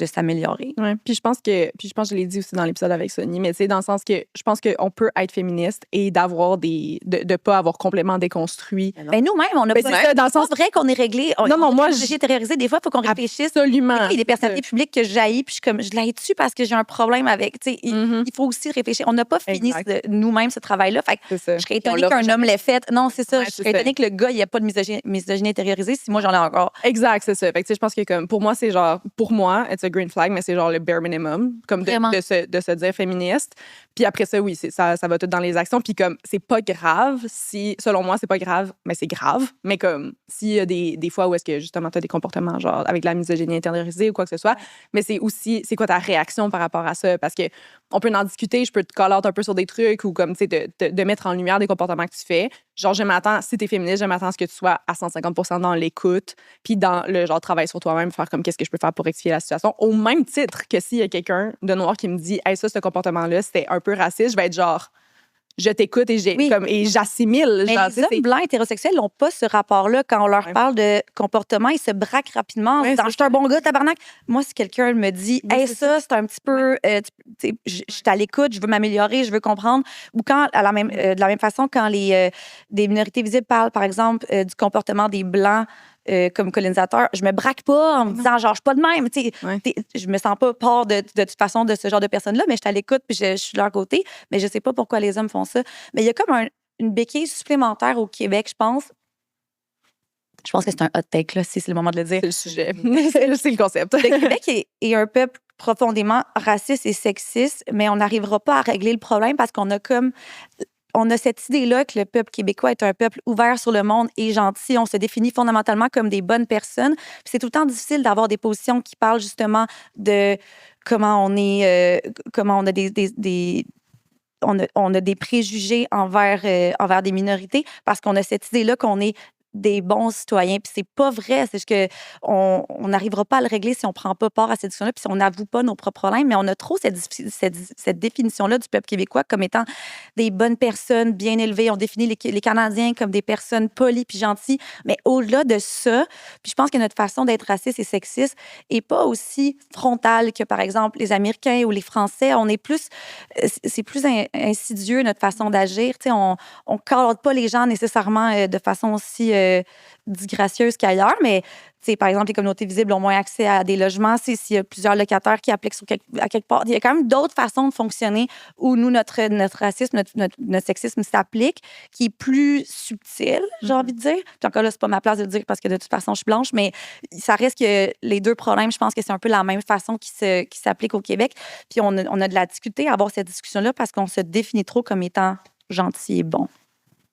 s'améliorer. Ouais. Puis je pense que je l'ai dit aussi dans l'épisode avec Sonny, mais tu sais, dans le sens que je pense qu'on peut être féministe et d'avoir de pas avoir complètement déconstruit. Ben nous-mêmes, on a pas ça, dans le sens vrai qu'on est réglé. Moi, j'ai terrorisé. Des fois, il faut qu'on réfléchisse. Absolument. Il y a des personnalités publiques que j'haïs, puis je l'haïs dessus parce que j'ai un problème avec. Tu sais, il faut aussi réfléchir. On n'a pas fini nous-mêmes ce travail-là. Fait que je serais étonnée qu'un homme l'ait fait. Non, c'est ça. Je serais étonnée que le gars, il n'y a pas de misogynie intériorisée si moi, j'en ai encore. Exact, c'est ça. Fait que je pense que comme pour moi, c'est genre, pour moi, it's a green flag, mais c'est genre le bare minimum, comme de se dire féministe. Puis après ça, oui, ça va tout dans les actions. Puis comme, c'est pas grave si, selon moi, c'est pas grave, mais c'est grave. Mais comme, s'il y a des fois où est-ce que justement t'as des comportements genre avec la misogynie intériorisée ou quoi que ce soit, mais c'est aussi, c'est quoi ta réaction par rapport à ça? Parce que on peut en discuter, je peux te call out un peu sur des trucs ou comme, tu sais, de mettre en lumière des comportements que tu fais. Genre, je m'attends, si t'es féministe, je m'attends à ce que tu sois à 150% dans l'écoute, puis dans le genre travail sur toi-même, faire comme qu'est-ce que je peux faire pour rectifier la situation. Au même titre que s'il y a quelqu'un de noir qui me dit, hey, ça, ce comportement-là, c'était un peu raciste, je vais être genre, je t'écoute et Oui. j'assimile. Mais genre, tu les sais, hommes blancs hétérosexuels n'ont pas ce rapport-là. Quand on leur Ouais. parle de comportement, ils se braquent rapidement en Ouais, disant c'est « Je suis un bon gars, tabarnak! » Moi, si quelqu'un me dit « Oui, Hey, c'est ça, c'est un petit peu... tu sais, je suis à l'écoute, je veux m'améliorer, je veux comprendre. » Ou quand, de la même façon, quand des minorités visibles parlent, par exemple, du comportement des Blancs comme colonisateurs, je me braque pas en me disant genre, je suis pas de même. Tu sais, Ouais. je me sens pas part de toute façon de ce genre de personnes-là, mais je suis à l'écoute puis je suis de leur côté. Mais je sais pas pourquoi les hommes font ça. Mais il y a comme une béquille supplémentaire au Québec, je pense. Je pense que c'est un hot take, là, si c'est le moment de le dire. c'est le sujet. c'est le concept. Le Québec est un peuple profondément raciste et sexiste, mais on n'arrivera pas à régler le problème parce qu'on a cette idée-là que le peuple québécois est un peuple ouvert sur le monde et gentil. On se définit fondamentalement comme des bonnes personnes. Puis c'est tout le temps difficile d'avoir des positions qui parlent justement de comment on est, comment on a on a des préjugés envers des minorités parce qu'on a cette idée-là qu'on est des bons citoyens. Puis c'est pas vrai. C'est juste que on n'arrivera pas à le régler si on prend pas part à cette discussion-là puis si on n'avoue pas nos propres problèmes. Mais on a trop cette définition-là du peuple québécois comme étant des bonnes personnes bien élevées. On définit les Canadiens comme des personnes polies puis gentilles. Mais au-delà de ça, puis je pense que notre façon d'être raciste et sexiste est pas aussi frontale que, par exemple, les Américains ou les Français. On est plus... C'est plus insidieux, notre façon d'agir. Tu sais, on ne cadre pas les gens nécessairement de façon aussi disgracieuse qu'ailleurs, mais tu sais, par exemple, les communautés visibles ont moins accès à des logements. S'il y a plusieurs locataires qui appliquent à quelque part, il y a quand même d'autres façons de fonctionner où nous, notre racisme, notre sexisme s'applique, qui est plus subtil, j'ai envie de dire. Puis encore là, c'est pas ma place de le dire parce que de toute façon, je suis blanche, mais ça reste que les deux problèmes, je pense que c'est un peu la même façon qui s'applique au Québec. Puis on a de la difficulté à avoir cette discussion-là parce qu'on se définit trop comme étant gentil et bon.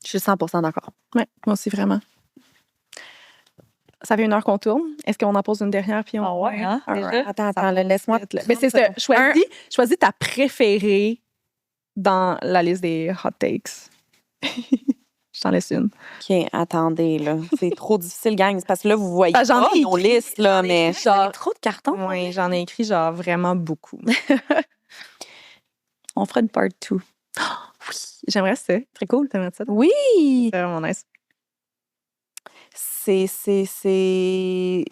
Je suis 100% d'accord. Ouais, moi aussi, vraiment. Ça fait 1 heure qu'on tourne. Est-ce qu'on en pose une dernière? Puis on... Ah ouais, hein? All Déjà? right. Attends, laisse-moi. Mais c'est ça. Choisis ta préférée dans la liste des hot takes. Je t'en laisse une. OK, attendez, là. C'est trop difficile, gang. C'est parce que là, vous voyez Ben, j'en pas ai nos écrit. listes, là, mais... Genre, trop de cartons. Oui, j'en ai écrit genre vraiment beaucoup. On fera une part 2. Oui, j'aimerais ça. Très cool. T'aimerais ça? Oui! C'est vraiment nice. C'est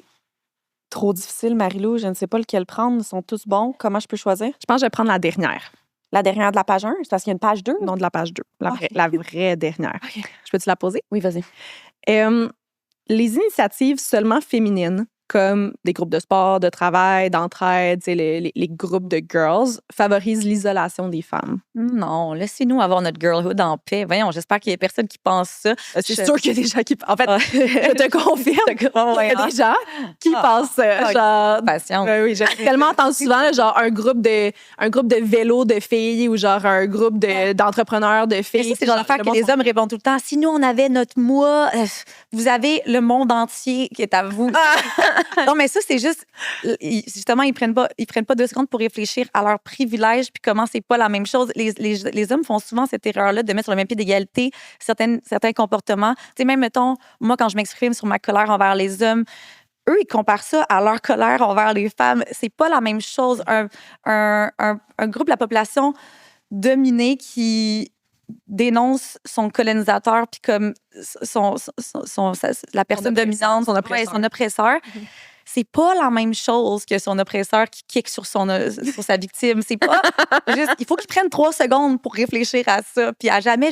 trop difficile, Marie-Lou. Je ne sais pas lequel prendre. Ils sont tous bons. Comment je peux choisir? Je pense que je vais prendre la dernière. La dernière de la page 1? C'est parce qu'il y a une page 2? Non, de la page 2. Ok. La vraie dernière. OK. Je peux-tu la poser? Oui, vas-y. Les initiatives seulement féminines, comme des groupes de sport, de travail, d'entraide, tu sais, les groupes de girls, favorisent l'isolation des femmes. Non, laissez-nous avoir notre girlhood en paix. Voyons, j'espère qu'il y a personne qui pense ça. C'est sûr qu'il y a des gens qui... En fait, je te confirme qu'il y a des gens qui pensent genre... Patience. Oui, j'ai tellement entendu souvent là, genre un groupe de vélo de filles ou genre un groupe d'entrepreneurs de Mais filles. ça, c'est genre l'affaire que les hommes répondent tout le temps. Si nous, on avait notre moi, vous avez le monde entier qui est à vous. Non, mais ça, c'est juste... Justement, ils prennent pas 2 secondes pour réfléchir à leurs privilèges puis comment c'est pas la même chose. Les hommes font souvent cette erreur-là de mettre sur le même pied d'égalité certains comportements. Tu sais, même, mettons, moi, quand je m'exprime sur ma colère envers les hommes, eux, ils comparent ça à leur colère envers les femmes. C'est pas la même chose. Un groupe de la population dominée qui dénonce son colonisateur puis comme la personne dominante, son oppresseur. C'est pas la même chose que son oppresseur qui kick sur sur sa victime. C'est pas juste... Il faut qu'ils prennent 3 secondes pour réfléchir à ça. Puis à jamais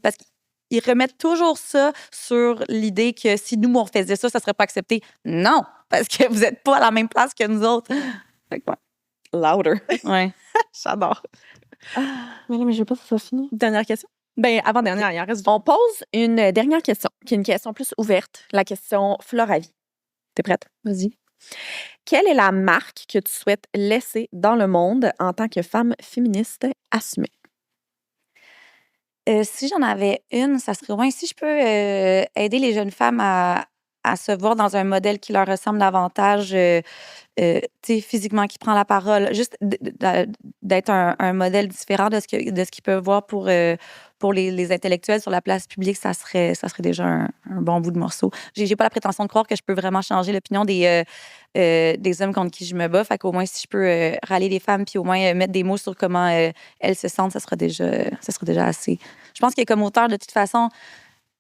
parce qu'ils remettent toujours ça sur l'idée que si nous, on faisait ça, ça serait pas accepté. Non, parce que vous êtes pas à la même place que nous autres. Fait que, ouais. Louder. Ouais. J'adore. Mais je veux pas que ça soit fini. Dernière question? Ben, avant-dernière, il en reste... On pose une dernière question, qui est une question plus ouverte. La question fleur à vie. T'es prête? Vas-y. Quelle est la marque que tu souhaites laisser dans le monde en tant que femme féministe assumée? Si j'en avais une, ça serait ouais, si je peux aider les jeunes femmes à se voir dans un modèle qui leur ressemble davantage, tu sais, physiquement, qui prend la parole, juste d'être un modèle différent de ce qu'ils peuvent voir pour les intellectuels sur la place publique, ça serait déjà un bon bout de morceau. J'ai pas la prétention de croire que je peux vraiment changer l'opinion des des hommes contre qui je me bats. Fait qu'au moins, si je peux rallier les femmes puis au moins mettre des mots sur comment elles se sentent, ça sera déjà assez. Je pense que comme auteur, de toute façon,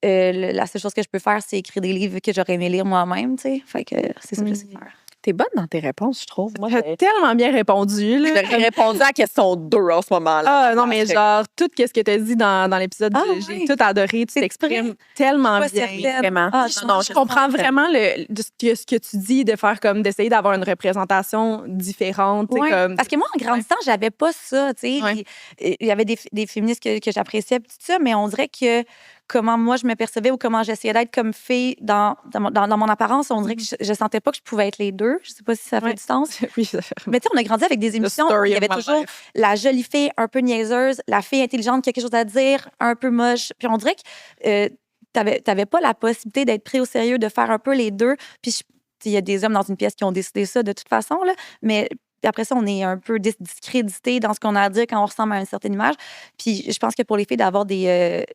la seule chose que je peux faire, c'est écrire des livres que j'aurais aimé lire moi-même, tu sais. Fait que c'est ça que je sais faire. T'es bonne dans tes réponses, je trouve. Moi, T'as tellement bien répondu. Là. j'aurais répondu à la question 2 en ce moment-là. Ah non, mais genre, tout ce que tu as dit dans l'épisode, j'ai tout adoré. Tu t'exprimes tellement bien. Vraiment. Je comprends vraiment ce que tu dis, de faire comme d'essayer d'avoir une représentation différente. Ouais. Comme... Parce que moi, en grandissant, j'avais pas ça. Tu sais, il y avait des féministes que j'appréciais, tout ça, mais on dirait que comment moi je me percevais ou comment j'essayais d'être comme fille dans mon apparence, on dirait que je sentais pas que je pouvais être les deux. Je sais pas si ça fait du sens. Oui, ça fait. Mais tu sais, on a grandi avec des émissions où il y avait toujours la jolie fille un peu niaiseuse, la fille intelligente qui a quelque chose à dire, un peu moche. Puis on dirait que t'avais pas la possibilité d'être pris au sérieux, de faire un peu les deux. Puis il y a des hommes dans une pièce qui ont décidé ça de toute façon, là, mais après ça, on est un peu discrédité dans ce qu'on a à dire quand on ressemble à une certaine image. Puis je pense que pour les filles, d'avoir des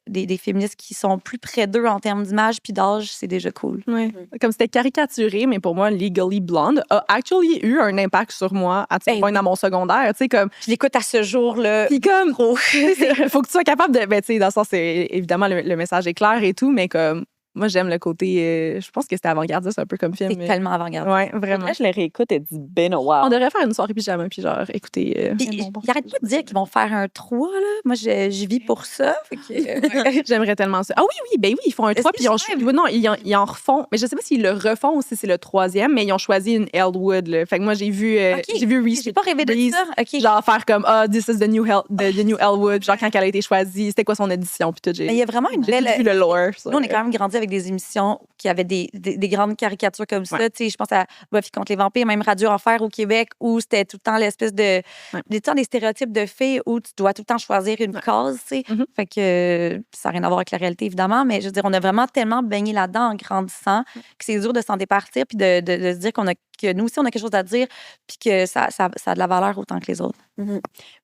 féministes qui sont plus près d'eux en termes d'image puis d'âge, c'est déjà cool. Ouais. Comme c'était caricaturé, mais pour moi, Legally Blonde a actually eu un impact sur moi à tel point dans mon secondaire. Tu sais, comme. Je l'écoute à ce jour-là. Puis comme. Il faut que tu sois capable de. Ben, tu sais, dans le sens, évidemment, le message est clair et tout, mais comme. Moi, j'aime le côté. Je pense que c'était avant-gardiste un peu comme film. C'est tellement avant-gardiste. Ouais, vraiment. Là, je les réécoute et dis, ben oh, wow. On devrait faire une soirée pyjama, puis genre, écoutez. Ils arrêtent pas de dire qu'ils vont faire un 3, là. Moi, je vis pour ça. J'aimerais tellement ça. Ah oui, ben oui, ils font un 3, puis ils en refont. Mais je sais pas s'ils le refont ou si c'est le 3e, mais ils ont choisi une Elwood, là. Fait que moi, j'ai vu Reese. J'ai pas rêvé de ça. Okay. Genre, faire comme, this is the new Elwood. Genre, quand elle a été choisie, c'était quoi son édition, puis tout. Mais il y a vraiment une belle. J'ai vu le lore. Nous, on est quand même grandi avec des émissions qui avaient des grandes caricatures comme ça. Tu sais, je pense à Buffy contre les vampires, même Radio Enfer au Québec, où c'était tout le temps l'espèce de... des stéréotypes de filles où tu dois tout le temps choisir une case, tu sais. Fait que ça n'a rien à voir avec la réalité, évidemment, mais je veux dire, on a vraiment tellement baigné là-dedans en grandissant que c'est dur de s'en départir puis de se dire que nous aussi, on a quelque chose à dire puis que ça a de la valeur autant que les autres.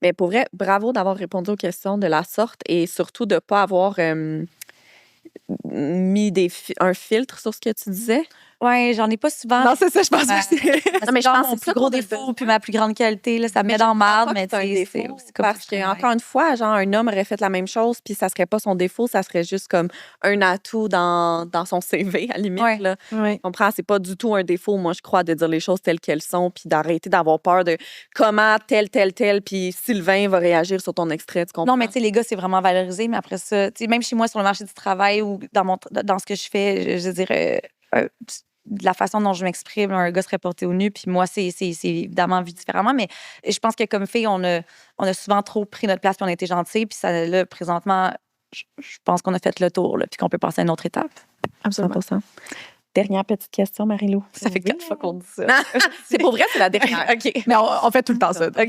Mais pour vrai, bravo d'avoir répondu aux questions de la sorte et surtout de ne pas avoir... mis un filtre sur ce que tu disais? Oui, j'en ai pas souvent. Non, c'est ça, je pense aussi. Non, mais je pense que mon plus gros défaut puis ma plus grande qualité, là, ça me met dans le marde, mais c'est aussi comme parce que, encore une fois, genre, un homme aurait fait la même chose puis ça serait pas son défaut, ça serait juste comme un atout dans son CV, à la limite. Là. Ouais. Tu comprends? C'est pas du tout un défaut, moi, je crois, de dire les choses telles qu'elles sont puis d'arrêter d'avoir peur de comment tel, puis Sylvain va réagir sur ton extrait, tu comprends? Non, mais tu sais, les gars, c'est vraiment valorisé, mais après ça, tu sais, même chez moi, sur le marché du travail ou dans ce que je fais, je veux dire, de la façon dont je m'exprime, un gars serait porté au nu, puis moi, c'est évidemment vu différemment, mais je pense que comme fille, on a souvent trop pris notre place, puis on a été gentils, puis ça, là, présentement, je pense qu'on a fait le tour, là, puis qu'on peut passer à une autre étape. Absolument. 100%. Dernière petite question, Marie-Lou. Ça fait 4 fois qu'on dit ça. C'est pour vrai, c'est la dernière. OK. Mais on fait tout le temps ça. OK.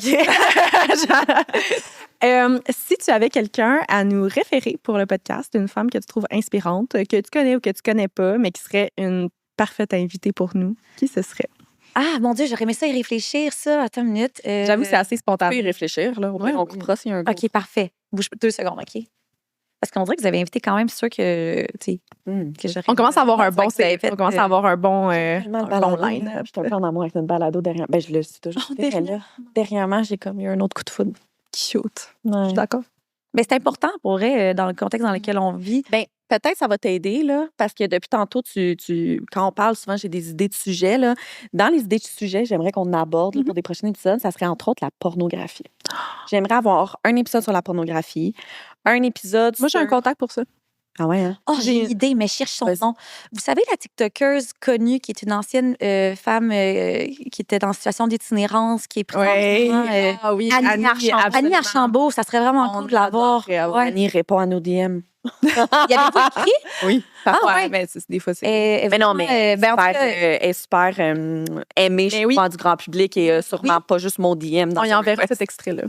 Si tu avais quelqu'un à nous référer pour le podcast, une femme que tu trouves inspirante, que tu connais ou que tu connais pas, mais qui serait une parfaite invitée pour nous, qui ce serait? Ah, mon Dieu, j'aurais aimé ça y réfléchir, ça. Attends une minute. J'avoue, c'est assez On spontané. peut y réfléchir, là. On coupera s'il y a un OK, parfait. Bouge 2 secondes, OK? Parce qu'on dirait que vous avez invité quand même ceux que, tu sais, que j'aurais... On commence à avoir un bon on commence à avoir un bon line. Je suis un peu en amour avec notre balado derrière. Ben, je le suis toujours. Dernièrement, j'ai comme eu un autre coup de foudre. Cute. Ouais. Je suis d'accord. Mais c'est important pour vrai, dans le contexte dans lequel on vit. Ben, peut-être ça va t'aider, là, parce que depuis tantôt, quand on parle, souvent, j'ai des idées de sujets. Là. Dans les idées de sujets, j'aimerais qu'on aborde là, pour des prochains épisodes, ça serait entre autres la pornographie. J'aimerais avoir un épisode sur la pornographie, un épisode Moi, j'ai un contact pour ça. Ah ouais, hein? Oh, j'ai une idée, mais cherche son nom. Vous savez, la TikTokeuse connue, qui est une ancienne femme qui était en situation d'itinérance, qui est présentement... oui, Annie Archambault, ça serait vraiment cool de l'avoir. Annie répond à nos DM. Il y avait écrit? Oui. Ah, ouais. Mais des fois, c'est... Mais non, mais en tout cas, elle est super aimée, je crois, du grand public et sûrement pas juste mon DM. On y enverra cet extrait-là.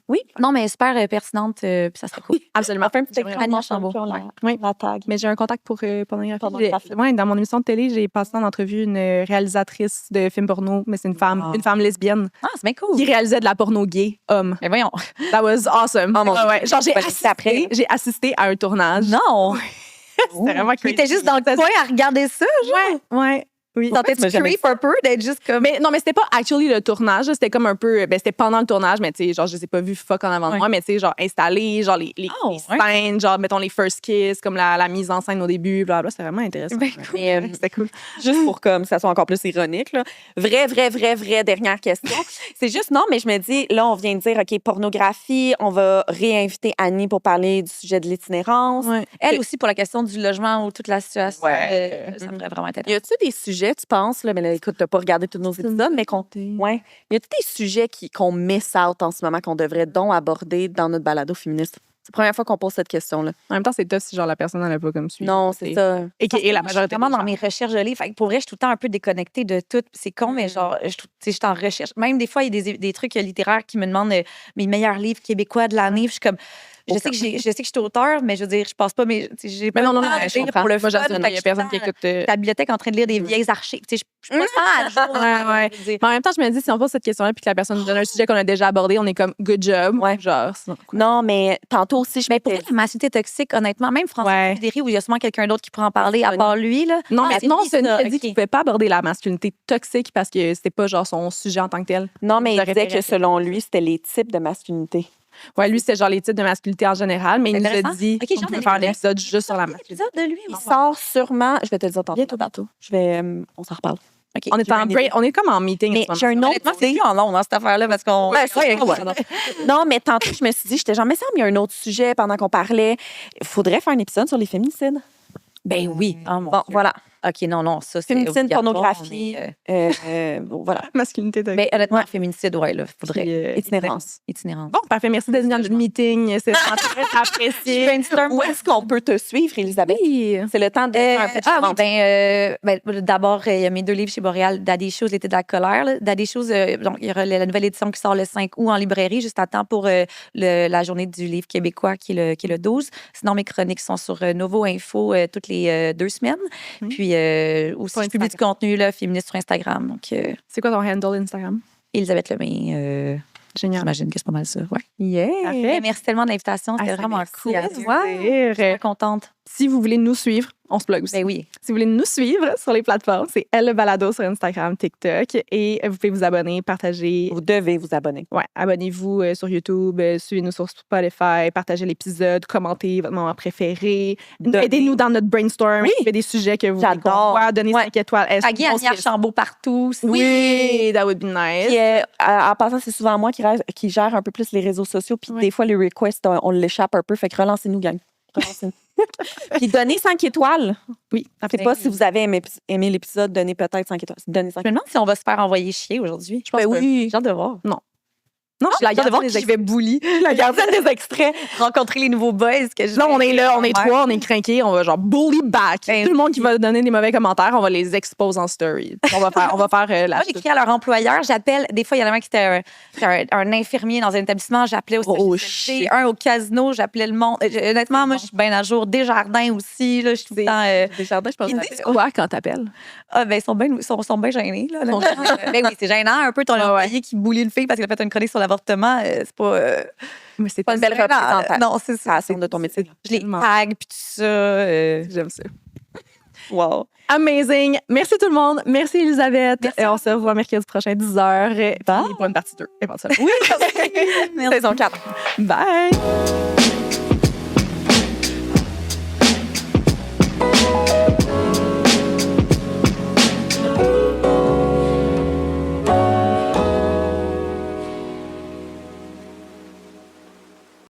Oui, non, mais super pertinente, puis ça serait cool. Absolument. On fait un petit Annie écran Archambault. Oui. la tag. Mais j'ai un contact pour pornographie. Pornographie. Dans mon émission de télé, j'ai passé en entrevue une réalisatrice de films porno, mais c'est une femme lesbienne Ah, c'est bien cool. qui réalisait de la porno gay homme. Mais voyons. That was awesome. Oh, mon Dieu. Ouais. Genre, après. j'ai assisté à un tournage. Non! C'était vraiment Il était juste dans le coin à regarder ça, genre. Ouais. Oui. Sentais-tu creep un peu d'être juste comme. Mais non, mais c'était pas actually le tournage. C'était comme un peu. Ben, c'était pendant le tournage, mais tu sais, genre, je les ai pas vus fuck en avant de moi, mais tu sais, genre, installés, genre, les scènes, genre, mettons, les first kiss, comme la mise en scène au début, blablabla. C'était vraiment intéressant. Ben, Mais, C'était cool. juste pour comme ça soit encore plus ironique, là. Vraie dernière question. C'est juste, non, mais je me dis, là, on vient de dire, OK, pornographie, on va réinviter Annie pour parler du sujet de l'itinérance. Ouais. Elle aussi pour la question du logement ou toute la situation. Ouais. Ça pourrait vraiment être Y intéressant. a-tu des sujets, tu penses, là, mais là, écoute, t'as pas regardé tous nos épisodes, mais qu'on. Ouais. Y a-tu des sujets qu'on miss out en ce moment qu'on devrait donc aborder dans notre balado féministe? C'est la première fois qu'on pose cette question-là. En même temps, c'est tough si, genre, la personne n'en a pas comme suivi. Non, c'est ça. Et la Moi, je suis majorité. vraiment des dans gens. mes recherches de livres. Fait que pour vrai, je suis tout le temps un peu déconnectée de tout. C'est con, mais genre, je suis en recherche. Même des fois, il y a des trucs littéraires qui me demandent mes meilleurs livres québécois de l'année. Je suis comme. Je sais que je suis auteur, mais je veux dire, je passe pas j'ai pas Mais non, le temps de je lire comprends. pour le Moi, fun. j'assume, Fait il y a que personne je qui suis écoute. dans la bibliothèque en train de lire des vieilles archives. Tu sais, je suis pas tant à jour. Ouais. Je veux dire. Mais en même temps, je me dis, si on pose cette question-là puis que la personne nous donne un sujet qu'on a déjà abordé, on est comme good job. Ouais. Genre, Non, mais tantôt aussi, je Mais pour m'étais la masculinité toxique, honnêtement, même François Ouais. Fidéry, où il y a sûrement quelqu'un d'autre qui pourrait en parler à part lui. Là. Non, mais c'est non, lui, Sonny ça. a dit OK. qu'il ne pouvait pas aborder la masculinité toxique parce que c'était pas genre son sujet en tant que tel. Non, mais il Vous disait référez à que selon lui, c'était les types de masculinité. Ouais, lui, c'est genre les types de masculinité en général, mais il nous a Intéressant. dit OK, qu'on genre pouvait des faire un livres. épisode juste sur la masculinité. Épisode de lui. Il sort sûrement, je vais te le dire tantôt. Je vais, on s'en reparle. OK. On est en break, on est comme en meeting. Mais en ce j'ai moment. un autre Honnêtement, c'est plus en long, cette affaire-là, parce qu'on. Ouais, ça, non, mais tantôt, je me suis dit, j'étais genre, mais ça, il y a un autre sujet pendant qu'on parlait. Il faudrait faire un épisode sur les féminicides. Ben oui. Oh, mon Bon, Dieu. voilà. OK, non, ça, c'est. Féminicide, obligatoire, pornographie. Bon, voilà. Masculinité toxique. Mais honnêtement, féminicide, ouais, là, faudrait. Puis, Itinérance. Itinérance. Bon, parfait. Merci d'être venu dans notre meeting. C'est très apprécié. Où est-ce qu'on peut te suivre, Elisabeth? Oui. C'est le temps de faire un petit Oui, ventre. d'abord, il y a mes 2 livres chez Boréal, Daddy Shoes, l'été de la colère. Là. Daddy Shoes, donc, il y aura la nouvelle édition qui sort le 5 août en librairie, juste à temps pour la journée du livre québécois qui est le 12. Sinon, mes chroniques sont sur Novo Info toutes les 2 semaines. Puis aussi, Sur je publie du Instagram. contenu là, féministe sur Instagram. Donc, C'est quoi ton handle Instagram? Elisabeth Lemay, Génial. j'imagine que c'est pas mal ça. Ouais. Yeah. Mais merci tellement de l'invitation. C'était vraiment cool. à Ouais, toi. je suis très contente. Si vous voulez nous suivre, on se plug aussi. Ben oui. Si vous voulez nous suivre sur les plateformes, c'est Elle le Balado sur Instagram, TikTok. Et vous pouvez vous abonner, partager. Vous devez vous abonner. Ouais, abonnez-vous sur YouTube, suivez-nous sur Spotify, partagez l'épisode, commentez votre moment préféré. Donnez. Aidez-nous dans notre brainstorm. Oui. Faites des sujets que vous voulez qu'on J'adore. voit. Donnez 5 étoiles. Taguer Annie Archambault partout. Oui, that would be nice. Puis, en passant, c'est souvent moi qui gère un peu plus les réseaux sociaux. Puis des fois, les requests, on l'échappe un peu. Fait que relancez-nous, gang. Relancez-nous. Puis donnez 5 étoiles. Oui, Je sais pas si vous avez aimé l'épisode, donnez peut-être 5 étoiles. Donnez 5 Je me demande si on va se faire envoyer chier aujourd'hui. Je pense Ben que oui. j'ai hâte de voir. Non, je suis la j'ai hâte de voir gardienne qui des je vais bully. La gardienne des extraits. Rencontrer les nouveaux boys que je Là, on est là, on est Ouais. 3, on est craqués, on va genre bully back. Ben Tout le monde qui va donner des mauvais commentaires, on va les exposer en story. On va faire la. Moi, j'écris à leur employeur. J'appelle. Des fois, il y en a un qui était un infirmier dans un établissement. J'appelais au Oh, CHSLD, un au casino. J'appelais le monde. Honnêtement, moi, je suis bien à jour. Desjardins aussi. Là, je suis tout le temps. Desjardins, je pense. Ils disent quoi quand t'appelles? Ah, ben, ils sont bien gênés. Là, honnêtement. Ben oui, c'est gênant un peu ton employé qui bully une fille parce qu'elle a fait une chronique sur l'avortement. C'est pas. Mais c'est Pas une belle gênant. représentation. Non, c'est ça. de ton métier. Je les Tellement. tag puis tout ça. J'aime ça. Wow. Amazing. Merci tout le monde. Merci Elisabeth. Merci Et à on se revoit mercredi prochain, 10h. Bye. Puis pour une partie 2, éventuellement. Oui, saison 4. Bye.